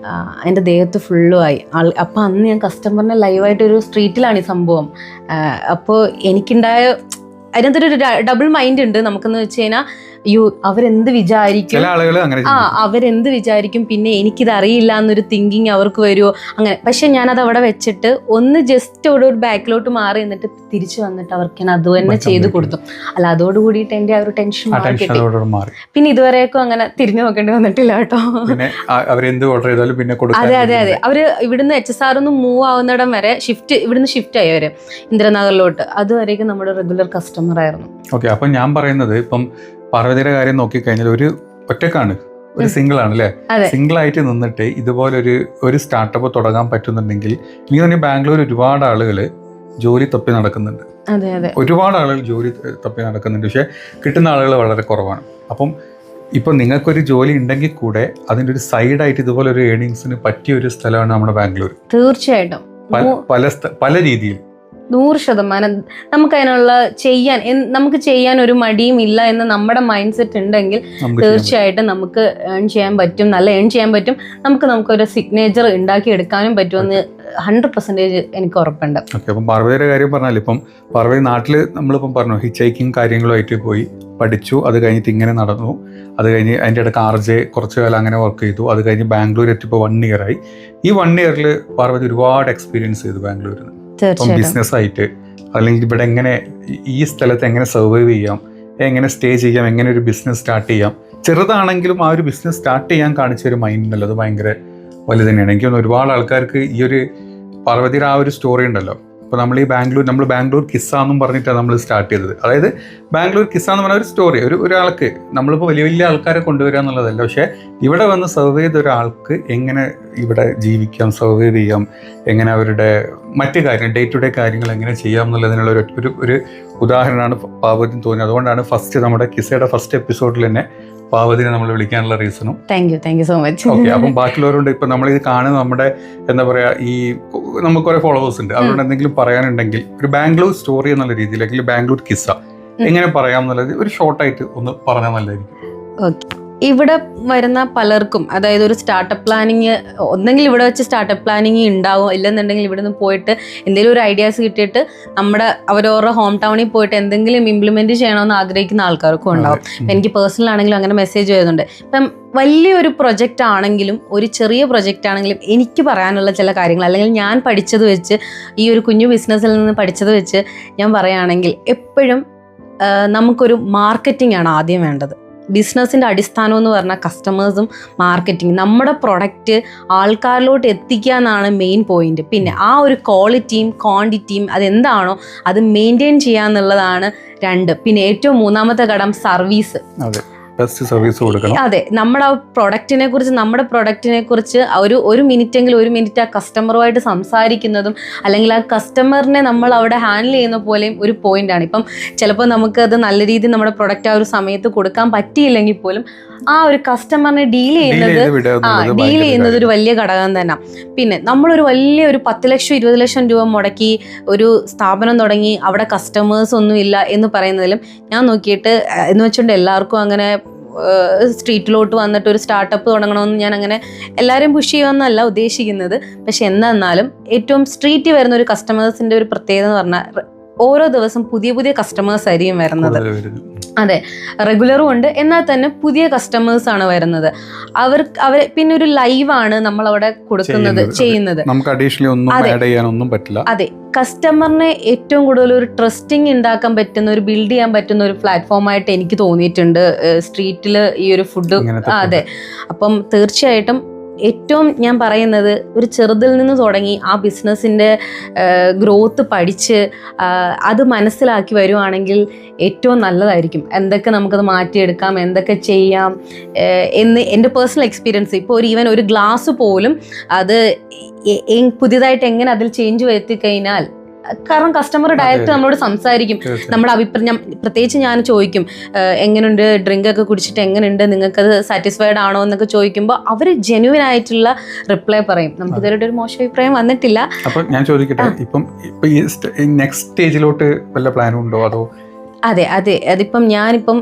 എൻ്റെ ദേഹത്ത് ഫുള്ളും ആയി. അപ്പോൾ അന്ന് ഞാൻ കസ്റ്റമറിനെ ലൈവായിട്ടൊരു സ്ട്രീറ്റിലാണ് ഈ സംഭവം. അപ്പോൾ എനിക്കുണ്ടായ അതിനകത്തൊരു ഡബിൾ മൈൻഡ് ഉണ്ട് നമുക്കെന്ന് വെച്ച് കഴിഞ്ഞാൽ, അയ്യോ അവരെന്ത് വിചാരിക്കും, അവരെന്ത് വിചാരിക്കും, പിന്നെ എനിക്കിത് അറിയില്ല എന്നൊരു തിങ്കിങ് അവർക്ക് വരുമോ അങ്ങനെ. പക്ഷെ ഞാനത് അവിടെ വെച്ചിട്ട് ഒന്ന് ജസ്റ്റ് അവിടെ ഒരു ബാക്കിലോട്ട് മാറി എന്നിട്ട് തിരിച്ചു വന്നിട്ട് അവർക്ക് ഞാൻ അത് തന്നെ ചെയ്ത് കൊടുത്തു. അല്ല, അതോടുകൂടിയിട്ട് എൻ്റെ ആ ഒരു ടെൻഷൻ മാറി. പിന്നെ ഇതുവരെയൊക്കെ അങ്ങനെ തിരിഞ്ഞു നോക്കേണ്ടി വന്നിട്ടില്ല കേട്ടോ. അതെ അവര് ഇവിടുന്ന് HSR മൂവ് ആവുന്നിടം വരെ ഇവിടുന്ന് ഷിഫ്റ്റ് ആയി അവര് ഇന്ദ്രനഗറിലോട്ട്. അതുവരേക്കും നമ്മുടെ റെഗുലർ കസ്റ്റമർ ആയിരുന്നു. ഓക്കെ, അപ്പം ഞാൻ പറയുന്നത് ഇപ്പം പാർവതിയുടെ കാര്യം നോക്കിക്കഴിഞ്ഞാൽ ഒരു ഒറ്റക്കാണ്, ഒരു സിംഗിൾ ആണ് അല്ലേ? സിംഗിൾ ആയിട്ട് നിന്നിട്ട് ഇതുപോലെ ഒരു സ്റ്റാർട്ടപ്പ് തുടങ്ങാൻ പറ്റുന്നുണ്ടെങ്കിൽ, എനിക്ക് തന്നെ ബാംഗ്ലൂർ ഒരുപാട് ആളുകൾ ജോലി തപ്പി നടക്കുന്നുണ്ട്. ഒരുപാട് ആളുകൾ ജോലി തപ്പി നടക്കുന്നുണ്ട്, പക്ഷെ കിട്ടുന്ന ആളുകൾ വളരെ കുറവാണ്. അപ്പം ഇപ്പം നിങ്ങൾക്കൊരു ജോലി ഉണ്ടെങ്കിൽ കൂടെ അതിൻ്റെ ഒരു സൈഡായിട്ട് ഇതുപോലെ ഒരു ഏർണിങ്സിന് പറ്റിയ ഒരു സ്ഥലമാണ് നമ്മുടെ ബാംഗ്ലൂർ. തീർച്ചയായിട്ടും പല രീതിയിൽ 100% നമുക്ക് ചെയ്യാൻ ഒരു മടിയും ഇല്ല എന്ന് നമ്മുടെ മൈൻഡ് സെറ്റ് ഉണ്ടെങ്കിൽ തീർച്ചയായിട്ടും നമുക്ക് ഏൺ ചെയ്യാൻ പറ്റും, നല്ല ഏൺ ചെയ്യാൻ പറ്റും. നമുക്കൊരു സിഗ്നേച്ചർ ഉണ്ടാക്കി എടുക്കാനും പറ്റുമെന്ന് 100% എനിക്ക് ഉറപ്പുണ്ട്. ഓക്കെ, അപ്പം പാർവതിയുടെ കാര്യം പറഞ്ഞാൽ, ഇപ്പം പാർവതി നാട്ടിൽ നമ്മളിപ്പം പറഞ്ഞു ഹിച്ച് ഹൈക്കിങ് കാര്യങ്ങളുമായിട്ട് പോയി പഠിച്ചു, അത് കഴിഞ്ഞിട്ട് ഇങ്ങനെ നടന്നു, അത് കഴിഞ്ഞ് അതിൻ്റെ ഇടയ്ക്ക് RJ കുറച്ച് കാലം അങ്ങനെ വർക്ക് ചെയ്തു, അത് കഴിഞ്ഞ് ബാംഗ്ലൂർ എത്തിയപ്പോൾ 1 year ആയി. ഈ 1 year പാർവതി ഒരുപാട് എക്സ്പീരിയൻസ് ചെയ്തു ബാംഗ്ലൂരിൽ നിന്ന്. ബിസിനസ് ആയിട്ട്, അല്ലെങ്കിൽ ഇവിടെ എങ്ങനെ ഈ സ്ഥലത്ത് എങ്ങനെ സർവൈവ് ചെയ്യാം, എങ്ങനെ സ്റ്റേ ചെയ്യാം, എങ്ങനെ ഒരു ബിസിനസ് സ്റ്റാർട്ട് ചെയ്യാം. ചെറുതാണെങ്കിലും ആ ഒരു ബിസിനസ് സ്റ്റാർട്ട് ചെയ്യാൻ കാണിച്ച ഒരു മൈൻഡ് ഉണ്ടല്ലോ, അത് ഭയങ്കര വലുത് തന്നെയാണ്. എനിക്ക് തോന്നുന്നു ഒരുപാട് ആൾക്കാർക്ക് ഈ ഒരു പാർവതിയുടെ ആ ഒരു സ്റ്റോറി ഉണ്ടല്ലോ. ഇപ്പോൾ നമ്മൾ ബാംഗ്ലൂർ കിസ്സ എന്നും പറഞ്ഞിട്ടാണ് നമ്മൾ സ്റ്റാർട്ട് ചെയ്തത്. അതായത് ബാംഗ്ലൂർ കിസ്സ എന്ന് പറഞ്ഞ ഒരു സ്റ്റോറി, ഒരാൾക്ക് നമ്മളിപ്പോൾ വലിയ ആൾക്കാരെ കൊണ്ടുവരിക എന്നുള്ളതല്ല, പക്ഷേ ഇവിടെ വന്ന് സർവൈവ് ചെയ്ത ഒരാൾക്ക് എങ്ങനെ ഇവിടെ ജീവിക്കാം, സർവൈവ് ചെയ്യാം, എങ്ങനെ അവരുടെ മറ്റു കാര്യങ്ങൾ ഡേ ടു ഡേ കാര്യങ്ങൾ എങ്ങനെ ചെയ്യാം എന്നുള്ളതിനുള്ള ഒരു ഉദാഹരണമാണ് പാർവതി തോന്നിയത്. അതുകൊണ്ടാണ് നമ്മുടെ കിസ്സയുടെ ഫസ്റ്റ് എപ്പിസോഡിൽ തന്നെ പാർവതിനെ നമ്മൾ വിളിക്കാനുള്ള റീസണും. Thank you so much. Okay, അപ്പം ബാക്കിയുള്ളവരുണ്ട് ഇപ്പം നമ്മൾ ഇത് കാണുന്ന നമ്മുടെ എന്താ പറയുക, ഈ നമുക്ക് കുറേ ഫോളോവേഴ്സ് ഉണ്ട്, അവരോട് എന്തെങ്കിലും പറയാനുണ്ടെങ്കിൽ ഒരു ബാംഗ്ലൂർ സ്റ്റോറി എന്നുള്ള രീതിയിൽ അല്ലെങ്കിൽ ബാംഗ്ലൂർ കിസ്സ എങ്ങനെ പറയാം എന്നുള്ളത് ഒരു ഷോർട്ടായിട്ട് ഒന്ന് പറഞ്ഞാൽ നല്ലതായിരിക്കും. ഓക്കെ, ഇവിടെ വരുന്ന പലർക്കും, അതായത് ഒരു സ്റ്റാർട്ടപ്പ് പ്ലാനിങ് ഒന്നെങ്കിൽ ഇവിടെ വെച്ച് സ്റ്റാർട്ടപ്പ് പ്ലാനിങ് ഉണ്ടാവും, ഇല്ലെന്നുണ്ടെങ്കിൽ ഇവിടെ നിന്ന് പോയിട്ട് എന്തെങ്കിലും ഒരു ഐഡിയാസ് കിട്ടിയിട്ട് അവരവരുടെ ഹോം ടൗണിൽ പോയിട്ട് എന്തെങ്കിലും ഇംപ്ലിമെൻറ്റ് ചെയ്യണമെന്ന് ആഗ്രഹിക്കുന്ന ആൾക്കാർക്കും ഉണ്ടാവും. ഇപ്പം എനിക്ക് പേഴ്സണൽ ആണെങ്കിലും അങ്ങനെ മെസ്സേജ് വരുന്നുണ്ട്. ഇപ്പം വലിയൊരു പ്രൊജക്റ്റ് ആണെങ്കിലും ഒരു ചെറിയ പ്രൊജക്റ്റ് ആണെങ്കിലും എനിക്ക് പറയാനുള്ള ചില കാര്യങ്ങൾ, അല്ലെങ്കിൽ ഞാൻ പഠിച്ചത് വെച്ച്, ഈ ഒരു കുഞ്ഞു ബിസിനസ്സിൽ നിന്ന് പഠിച്ചത് വെച്ച് ഞാൻ പറയുകയാണെങ്കിൽ, എപ്പോഴും നമുക്കൊരു മാർക്കറ്റിംഗ് ആണ് ആദ്യം വേണ്ടത്. ബിസിനസ്സിൻ്റെ അടിസ്ഥാനം എന്ന് പറഞ്ഞാൽ കസ്റ്റമേഴ്സും മാർക്കറ്റിംഗ്, നമ്മുടെ പ്രൊഡക്റ്റ് ആൾക്കാരിലോട്ട് എത്തിക്കുക എന്നാണ് മെയിൻ പോയിന്റ്. പിന്നെ ആ ഒരു ക്വാളിറ്റിയും ക്വാണ്ടിറ്റിയും അതെന്താണോ അത് മെയിൻറ്റെയിൻ ചെയ്യുക എന്നുള്ളതാണ് 2. പിന്നെ ഏറ്റവും മൂന്നാമത്തെ ഘടകം സർവീസ്. ബെസ്റ്റ് സർവീസ് കൊടുക്കണം. അതെ, നമ്മുടെ ആ പ്രൊഡക്റ്റിനെ കുറിച്ച് ഒരു മിനിറ്റ് ആ കസ്റ്റമറുമായിട്ട് സംസാരിക്കുന്നതും, അല്ലെങ്കിൽ ആ കസ്റ്റമറിനെ നമ്മൾ അവിടെ ഹാൻഡിൽ ചെയ്യുന്ന പോലെയും ഒരു പോയിന്റാണ്. ഇപ്പം ചിലപ്പോൾ നമുക്കത് നല്ല രീതിയിൽ നമ്മുടെ പ്രൊഡക്റ്റ് ആ ഒരു സമയത്ത് കൊടുക്കാൻ പറ്റിയില്ലെങ്കിൽ പോലും ആ ഒരു കസ്റ്റമറിനെ ഡീൽ ചെയ്യുന്നത് ഒരു വലിയ ഘടകം തന്നെ. പിന്നെ നമ്മളൊരു 10 ലക്ഷം 20 ലക്ഷം രൂപ മുടക്കി ഒരു സ്ഥാപനം തുടങ്ങി അവിടെ കസ്റ്റമേഴ്സ് ഒന്നും ഇല്ല എന്ന് പറയുന്നതിലും ഞാൻ നോക്കിയിട്ട് എന്ന് വെച്ചുകൊണ്ട് എല്ലാവർക്കും അങ്ങനെ സ്ട്രീറ്റിലോട്ട് വന്നിട്ട് ഒരു സ്റ്റാർട്ടപ്പ് തുടങ്ങണമെന്ന് ഞാൻ അങ്ങനെ എല്ലാവരും പുഷ് ചെയ്യുമെന്നല്ല ഉദ്ദേശിക്കുന്നത്. പക്ഷെ എന്നാലും ഏറ്റവും സ്ട്രീറ്റിൽ വരുന്ന ഒരു കസ്റ്റമേഴ്സിൻ്റെ ഒരു പ്രത്യേകത എന്ന് പറഞ്ഞാൽ ഓരോ ദിവസം പുതിയ കസ്റ്റമേഴ്സ് ആയിരിക്കും വരുന്നത്. അതെ, റെഗുലറും ഉണ്ട്, എന്നാൽ തന്നെ പുതിയ കസ്റ്റമേഴ്സാണ് വരുന്നത്. അവർ പിന്നെ ഒരു ലൈവാണ് നമ്മൾ അവിടെ ചെയ്യുന്നത്. നമുക്ക് അഡീഷണലി ഒന്നും ആഡ് ചെയ്യാനൊന്നും പറ്റില്ല. അതെ, കസ്റ്റമറിനെ ഏറ്റവും കൂടുതൽ ഒരു ട്രസ്റ്റിംഗ് ഉണ്ടാക്കാൻ പറ്റുന്ന, ഒരു ബിൽഡ് ചെയ്യാൻ പറ്റുന്ന ഒരു പ്ലാറ്റ്ഫോമായിട്ട് എനിക്ക് തോന്നിയിട്ടുണ്ട് സ്ട്രീറ്റിൽ ഈ ഒരു ഫുഡ്. അതെ, അപ്പം തീർച്ചയായിട്ടും ഏറ്റവും ഞാൻ പറയുന്നത് ഒരു ചെറുതിൽ നിന്ന് തുടങ്ങി ആ ബിസിനസ്സിൻ്റെ ഗ്രോത്ത് പഠിച്ച് അത് മനസ്സിലാക്കി വരുവാണെങ്കിൽ ഏറ്റവും നല്ലതായിരിക്കും. എന്തൊക്കെ നമുക്കത് മാറ്റിയെടുക്കാം, എന്തൊക്കെ ചെയ്യാം എന്ന് എൻ്റെ പേഴ്സണൽ എക്സ്പീരിയൻസ്. ഇപ്പോൾ ഈവൻ ഒരു ഗ്ലാസ് പോലും അത് പുതിയതായിട്ട് എങ്ങനെ അതിൽ ചേഞ്ച് വരുത്തി കഴിഞ്ഞാൽ, കാരണം കസ്റ്റമർ ഡയറക്റ്റ് നമ്മളോട് സംസാരിക്കും, നമ്മുടെ അഭിപ്രായം. പ്രത്യേകിച്ച് ഞാൻ ചോദിക്കും എങ്ങനെയുണ്ട്, ഡ്രിങ്ക് ഒക്കെ കുടിച്ചിട്ട് എങ്ങനെയുണ്ട്, നിങ്ങൾക്കത് സാറ്റിസ്ഫൈഡ് ആണോ എന്നൊക്കെ ചോദിക്കുമ്പോൾ അവർ ജെന്യുവൻ ആയിട്ടുള്ള റിപ്ലൈ പറയും. നമുക്ക് ഇതുവരെ ഒരു മോശം അഭിപ്രായം വന്നിട്ടില്ല. അപ്പം ഞാൻ ചോദിക്കട്ടെ, ഇപ്പം ഈ നെക്സ്റ്റ് സ്റ്റേജിലോട്ട് വല്ല പ്ലാനും ഉണ്ടോ? അതോ? അതെ, അതിപ്പം ഞാനിപ്പം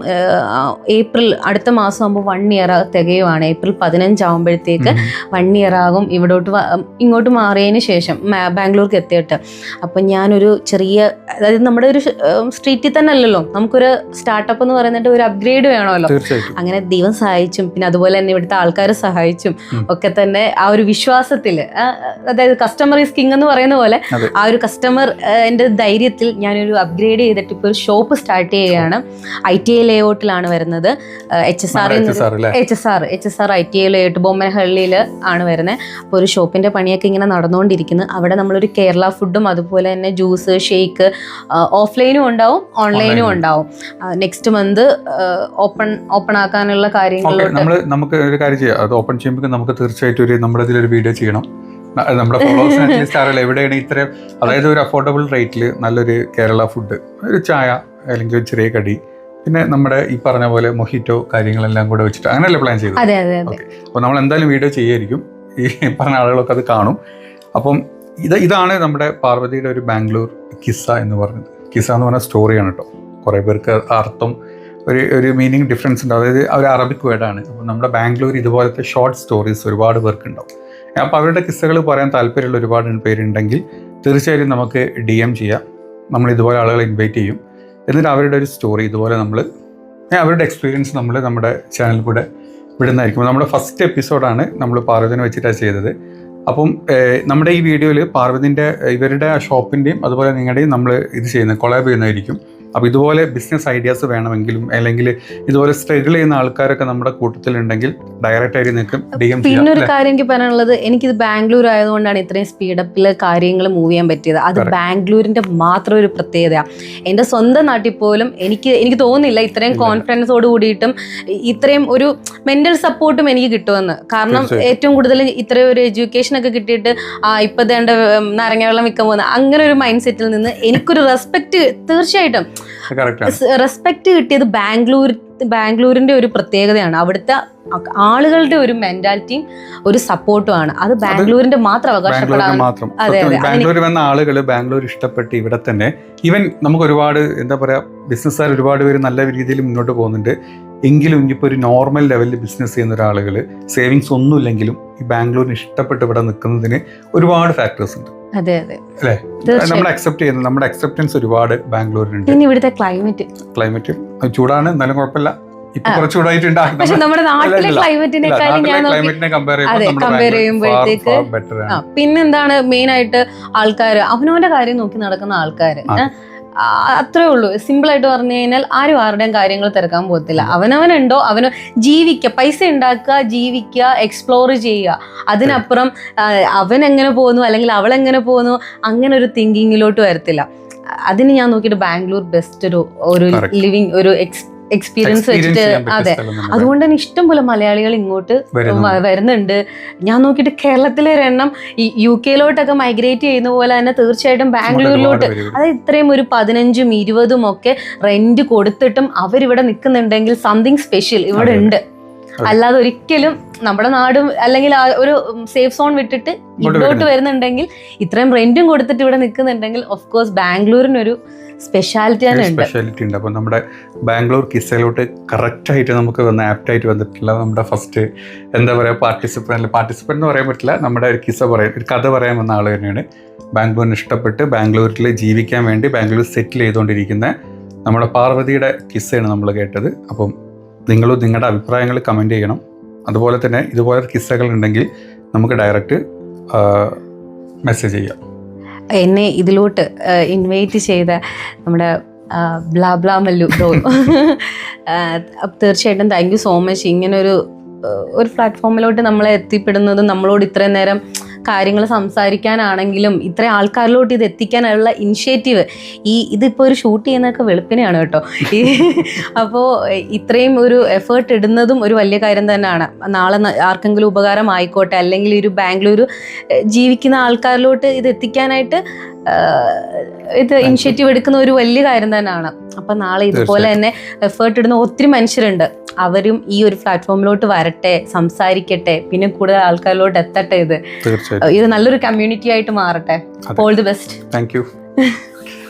ഏപ്രിൽ അടുത്ത മാസം ആകുമ്പോൾ 1 ഇയർ തികയുവാണ്. ഏപ്രിൽ 15 ആകുമ്പോഴത്തേക്ക് 1 ഇയർ ആകും ഇങ്ങോട്ട് മാറിയതിന് ശേഷം ബാംഗ്ലൂർക്ക് എത്തിയിട്ട്. അപ്പം ഞാനൊരു ചെറിയ, അതായത് നമ്മുടെ ഒരു സ്ട്രീറ്റിൽ തന്നെ അല്ലല്ലോ, നമുക്കൊരു സ്റ്റാർട്ടപ്പ് എന്ന് പറയുന്നത് ഒരു അപ്ഗ്രേഡ് വേണമല്ലോ. അങ്ങനെ ദൈവം സഹായിച്ചും പിന്നെ അതുപോലെ തന്നെ ഇവിടുത്തെ ആൾക്കാർ സഹായിച്ചും ഒക്കെ തന്നെ ആ ഒരു വിശ്വാസത്തിൽ, അതായത് കസ്റ്റമർ ഈസ് കിങ് എന്ന് പറയുന്ന പോലെ ആ ഒരു കസ്റ്റമർ എൻ്റെ ധൈര്യത്തിൽ ഞാനൊരു അപ്ഗ്രേഡ് ചെയ്തിട്ട് ഇപ്പോൾ ഒരു ഷോപ്പ് സ്റ്റാർട്ട് ചെയ്യുകയാണ്. ITI ലേഔട്ടിലാണ് വരുന്നത്. HSR ITI ലേഔട്ട് ബൊമ്മനഹള്ളിയിൽ ആണ് വരുന്നത്. അപ്പോൾ ഒരു ഷോപ്പിൻ്റെ പണിയൊക്കെ ഇങ്ങനെ നടന്നുകൊണ്ടിരിക്കുന്നു. അവിടെ നമ്മളൊരു കേരള ഫുഡും അതുപോലെ തന്നെ ജ്യൂസ്, ഷേക്ക് ഓഫ്ലൈനും ഉണ്ടാവും ഓൺലൈനും ഉണ്ടാവും. നെക്സ്റ്റ് മന്ത് ഓപ്പൺ ആക്കാനുള്ള കാര്യങ്ങളിലോട്ട് നമുക്ക് ഒരു കാര്യം ചെയ്യാം. അത് ഓപ്പൺ ചെയ്യുമ്പോൾ നമുക്ക് തീർച്ചയായിട്ടും നമ്മുടെ ഇതിലൊരു വീഡിയോ ചെയ്യണം. നമ്മുടെ ഫോളോവേഴ്സിന് അറ്റ്ലീസ്റ്റ് അറിയില്ല എവിടെയാണ് ഇത്രയും, അതായത് ഒരു അഫോർഡബിൾ റേറ്റിൽ നല്ലൊരു കേരള ഫുഡ്, ഒരു ചായ അല്ലെങ്കിൽ ഒരു ചെറിയ കടി, പിന്നെ നമ്മുടെ ഈ പറഞ്ഞ പോലെ മൊഹിറ്റോ കാര്യങ്ങളെല്ലാം കൂടെ വെച്ചിട്ട് അങ്ങനെയല്ലേ പ്ലാൻ ചെയ്തത്? ഓക്കെ, അപ്പോൾ നമ്മൾ എന്തായാലും വീഡിയോ ചെയ്യായിരിക്കും. ഈ പറഞ്ഞ ആളുകളൊക്കെ അത് കാണും. അപ്പം ഇതാണ് നമ്മുടെ പാർവതിയുടെ ഒരു ബാംഗ്ലൂർ കിസ്സ എന്ന് പറഞ്ഞത്. കിസ്സ എന്ന് പറഞ്ഞ സ്റ്റോറിയാണ് കേട്ടോ. കുറേ പേർക്ക് അർത്ഥം ഒരു മീനിങ് ഡിഫറൻസ് ഉണ്ട്. അതായത് ഒരു അറബിക് വേർഡാണ്. അപ്പോൾ നമ്മുടെ ബാംഗ്ലൂർ ഇതുപോലത്തെ ഷോർട്ട് സ്റ്റോറീസ് ഒരുപാട് പേർക്കുണ്ടാവും. അപ്പോൾ അവരുടെ കിസ്സകൾ പറയാൻ താല്പര്യമുള്ള ഒരുപാട് പേരുണ്ടെങ്കിൽ തീർച്ചയായും നമുക്ക് DM ചെയ്യാം. നമ്മൾ ഇതുപോലെ ആളുകളെ ഇൻവൈറ്റ് ചെയ്യും. എന്നിട്ട് അവരുടെ ഒരു സ്റ്റോറി ഇതുപോലെ അവരുടെ എക്സ്പീരിയൻസ് നമ്മുടെ ചാനലിൽ കൂടെ വിടുന്നതായിരിക്കും. നമ്മുടെ ഫസ്റ്റ് എപ്പിസോഡാണ് നമ്മൾ പാർവതിനെ വെച്ചിട്ടാണ് ചെയ്തത്. അപ്പം നമ്മുടെ ഈ വീഡിയോയിൽ ഇവരുടെ ഷോപ്പിൻ്റെയും അതുപോലെ നിങ്ങളുടെയും നമ്മൾ ഇത് കൊളാബ് ചെയ്യുന്നതായിരിക്കും. അപ്പോൾ ഇതുപോലെ ബിസിനസ് ഐഡിയാസ് വേണമെങ്കിലും അല്ലെങ്കിൽ ഇതുപോലെ സ്ട്രഗിൾ ചെയ്യുന്ന ആൾക്കാരൊക്കെ നമ്മുടെ കൂട്ടത്തിലുണ്ടെങ്കിൽ ഡയറക്റ്റ് ആയിട്ട് നിങ്ങൾക്ക് DM ചെയ്യാം. പിന്നെ ഒരു കാര്യം എനിക്ക് പറയാനുള്ളത്, എനിക്കിത് ബാംഗ്ലൂർ ആയതുകൊണ്ടാണ് ഇത്രയും സ്പീഡപ്പിൽ കാര്യങ്ങൾ മൂവ് ചെയ്യാൻ പറ്റിയത്. അത് ബാംഗ്ലൂരിൻ്റെ മാത്രം ഒരു പ്രത്യേകതയാണ്. എൻ്റെ സ്വന്തം നാട്ടിൽ പോലും എനിക്ക് തോന്നുന്നില്ല ഇത്രയും കോൺഫിഡൻസോട് കൂടിയിട്ടും ഇത്രയും ഒരു മെൻ്റൽ സപ്പോർട്ടും എനിക്ക് കിട്ടുമെന്ന്. കാരണം ഏറ്റവും കൂടുതൽ ഇത്രയും ഒരു എഡ്യൂക്കേഷനൊക്കെ കിട്ടിയിട്ട് ഇപ്പം വേണ്ട നാരങ്ങ വെള്ളം വിൽക്കാൻ പോകുന്ന അങ്ങനെ ഒരു മൈൻഡ് സെറ്റിൽ നിന്ന് എനിക്കൊരു റെസ്പെക്റ്റ് തീർച്ചയായിട്ടും കറക്റ്റാണ്. റെസ്പെക്ട് കിട്ടിയത് ബാംഗ്ലൂരിന്റെ ഒരു പ്രത്യേകതയാണ്. അവിടുത്തെ ആളുകളുടെ ഒരു മെന്റാലിറ്റിയും ഒരു സപ്പോർട്ടും ആണ്. അത് ബാംഗ്ലൂരിന്റെ മാത്രം അവകാശപ്പെടാൻ. ബാംഗ്ലൂർ വന്ന ആളുകൾ ബാംഗ്ലൂർ ഇഷ്ടപ്പെട്ട് ഇവിടെ തന്നെ ഈവൻ നമുക്ക് ഒരുപാട് എന്താ പറയാ ബിസിനസ്സുകാർ ഒരുപാട് പേര് നല്ല രീതിയിൽ മുന്നോട്ട് പോകുന്നുണ്ട്. എങ്കിലും ഇനിയിപ്പോൾ ഒരു നോർമൽ ലെവലിൽ ബിസിനസ് ചെയ്യുന്ന ഒരാളുകൾ സേവിങ്സ് ഒന്നുമില്ലെങ്കിലും ഈ ബാംഗ്ലൂരിന് ഇഷ്ടപ്പെട്ട് ഇവിടെ നിൽക്കുന്നതിന് ഒരുപാട് ഫാക്ടേഴ്സ് ഉണ്ട്. അതെ അതെ അല്ലേ? നമ്മൾ അക്സെപ്റ്റ് ചെയ്യുന്നത് നമ്മുടെ അക്സെപ്റ്റൻസ് ഒരുപാട് ബാംഗ്ലൂരിനുണ്ട്. പിന്നെ ഇവിടുത്തെ ക്ലൈമറ്റ് ചൂടാണ്, എന്നാലും കുഴപ്പമില്ല. ഇപ്പൊ കുറച്ച് ചൂടായിട്ടുണ്ട്. പക്ഷെ നമ്മുടെ നാട്ടിലെ ക്ലൈമറ്റിനെക്കാളും കമ്പയർ ചെയ്യുമ്പോഴത്തേക്ക് പിന്നെന്താണ് മെയിൻ ആയിട്ട് ആൾക്കാര് അവനവന്റെ കാര്യം നോക്കി നടക്കുന്ന ആൾക്കാര്. അത്രേ ഉള്ളൂ. സിമ്പിൾ ആയിട്ട് പറഞ്ഞു കഴിഞ്ഞാൽ ആരും ആരുടെയും കാര്യങ്ങൾ തിരക്കാൻ പോകത്തില്ല. അവനവനുണ്ടോ അവന് ജീവിക്കുക, പൈസ ഉണ്ടാക്കുക, ജീവിക്കുക, എക്സ്പ്ലോർ ചെയ്യുക. അതിനപ്പുറം അവൻ എങ്ങനെ പോകുന്നു അല്ലെങ്കിൽ അവൾ എങ്ങനെ പോകുന്നു അങ്ങനെ ഒരു തിങ്കിങ്ങിലോട്ട് വരത്തില്ല. അതിന് ഞാൻ നോക്കിയിട്ട് ബാംഗ്ലൂർ ബെസ്റ്റ് ഒരു ലിവിങ് ഒരു എക്സ്പീരിയൻസ് വെച്ചിട്ട്. അതെ, അതുകൊണ്ട് തന്നെ ഇഷ്ടംപോലെ മലയാളികൾ ഇങ്ങോട്ട് വരുന്നുണ്ട്. ഞാൻ നോക്കിയിട്ട് കേരളത്തിലെ ഒരെണ്ണം UK മൈഗ്രേറ്റ് ചെയ്യുന്ന പോലെ തന്നെ തീർച്ചയായിട്ടും ബാംഗ്ലൂരിലോട്ട്, അതായത് ഇത്രയും ഒരു 15ഉം 20ഉം ഒക്കെ റെന്റ് കൊടുത്തിട്ടും അവരിവിടെ നിൽക്കുന്നുണ്ടെങ്കിൽ സംതിങ് സ്പെഷ്യൽ ഇവിടെ ഉണ്ട്. അല്ലാതെ ഒരിക്കലും നമ്മുടെ നാടും അല്ലെങ്കിൽ ഒരു സേഫ് സോൺ വിട്ടിട്ട് ഇങ്ങോട്ട് വരുന്നുണ്ടെങ്കിൽ ഇത്രയും റെന്റും കൊടുത്തിട്ട് ഇവിടെ നിൽക്കുന്നുണ്ടെങ്കിൽ ഓഫ് കോഴ്സ് ബാംഗ്ലൂരിനൊരു സ്പെഷ്യാലിറ്റി ഉണ്ട്. അപ്പോൾ നമ്മുടെ ബാംഗ്ലൂർ കിസ്സയിലോട്ട് കറക്റ്റായിട്ട് നമുക്ക് ആപ്റ്റായിട്ട് വന്നിട്ടുള്ള നമ്മുടെ ഫസ്റ്റ് എന്താ പറയുക പാർട്ടിസിപ്പൻ്റ് എന്ന് പറയാൻ പറ്റില്ല, നമ്മുടെ ഒരു കിസ്സ പറയാൻ ഒരു കഥ പറയാൻ വന്ന ആൾ തന്നെയാണ്. ബാംഗ്ലൂരിന് ഇഷ്ടപ്പെട്ട് ബാംഗ്ലൂരിൽ ജീവിക്കാൻ വേണ്ടി ബാംഗ്ലൂർ സെറ്റിൽ ചെയ്തുകൊണ്ടിരിക്കുന്ന നമ്മുടെ പാർവതിയുടെ കിസ്സയാണ് നമ്മൾ കേട്ടത്. അപ്പം നിങ്ങളും നിങ്ങളുടെ അഭിപ്രായങ്ങൾ കമൻറ്റ് ചെയ്യണം. അതുപോലെ തന്നെ ഇതുപോലെ കിസ്സകൾ ഉണ്ടെങ്കിൽ നമുക്ക് ഡയറക്റ്റ് മെസ്സേജ് ചെയ്യാം. എന്നെ ഇതിലോട്ട് ഇൻവൈറ്റ് ചെയ്ത നമ്മുടെ ബ്ലാ മല്ലു ബ്രോ തീർച്ചയായിട്ടും താങ്ക് യു സോ മച്ച്. ഇങ്ങനെ ഒരു പ്ലാറ്റ്ഫോമിലോട്ട് നമ്മളെ എത്തിപ്പെടുന്നതും നമ്മളോട് ഇത്രയും നേരം കാര്യങ്ങൾ സംസാരിക്കാനാണെങ്കിലും ഇത്രയും ആൾക്കാരിലോട്ട് ഇത് എത്തിക്കാനുള്ള ഇനിഷ്യേറ്റീവ് ഇതിപ്പോൾ ഒരു ഷൂട്ട് ചെയ്യുന്നതൊക്കെ വെളുപ്പിനെയാണ് കേട്ടോ. അപ്പോൾ ഇത്രയും ഒരു എഫേർട്ട് ഇടുന്നതും ഒരു വലിയ കാര്യം തന്നെയാണ്. നാളെ ആർക്കെങ്കിലും ഉപകാരം ആയിക്കോട്ടെ, അല്ലെങ്കിൽ ഒരു ബാംഗ്ലൂർ ജീവിക്കുന്ന ആൾക്കാരിലോട്ട് ഇത് എത്തിക്കാനായിട്ട് ഇത് ഇനിഷ്യേറ്റീവ് എടുക്കുന്ന ഒരു വലിയ കാര്യം തന്നെയാണ്. അപ്പം നാളെ ഇതുപോലെ തന്നെ എഫേർട്ട് ഇടുന്ന ഒത്തിരി മനുഷ്യരുണ്ട്. അവരും ഈ ഒരു പ്ലാറ്റ്ഫോമിലോട്ട് വരട്ടെ, സംസാരിക്കട്ടെ, പിന്നെ കൂടുതൽ ആൾക്കാരിലോട്ട് എത്തട്ടെ. ഇത് നല്ലൊരു കമ്മ്യൂണിറ്റി ആയിട്ട് മാറട്ടെ. All the best. Thank you.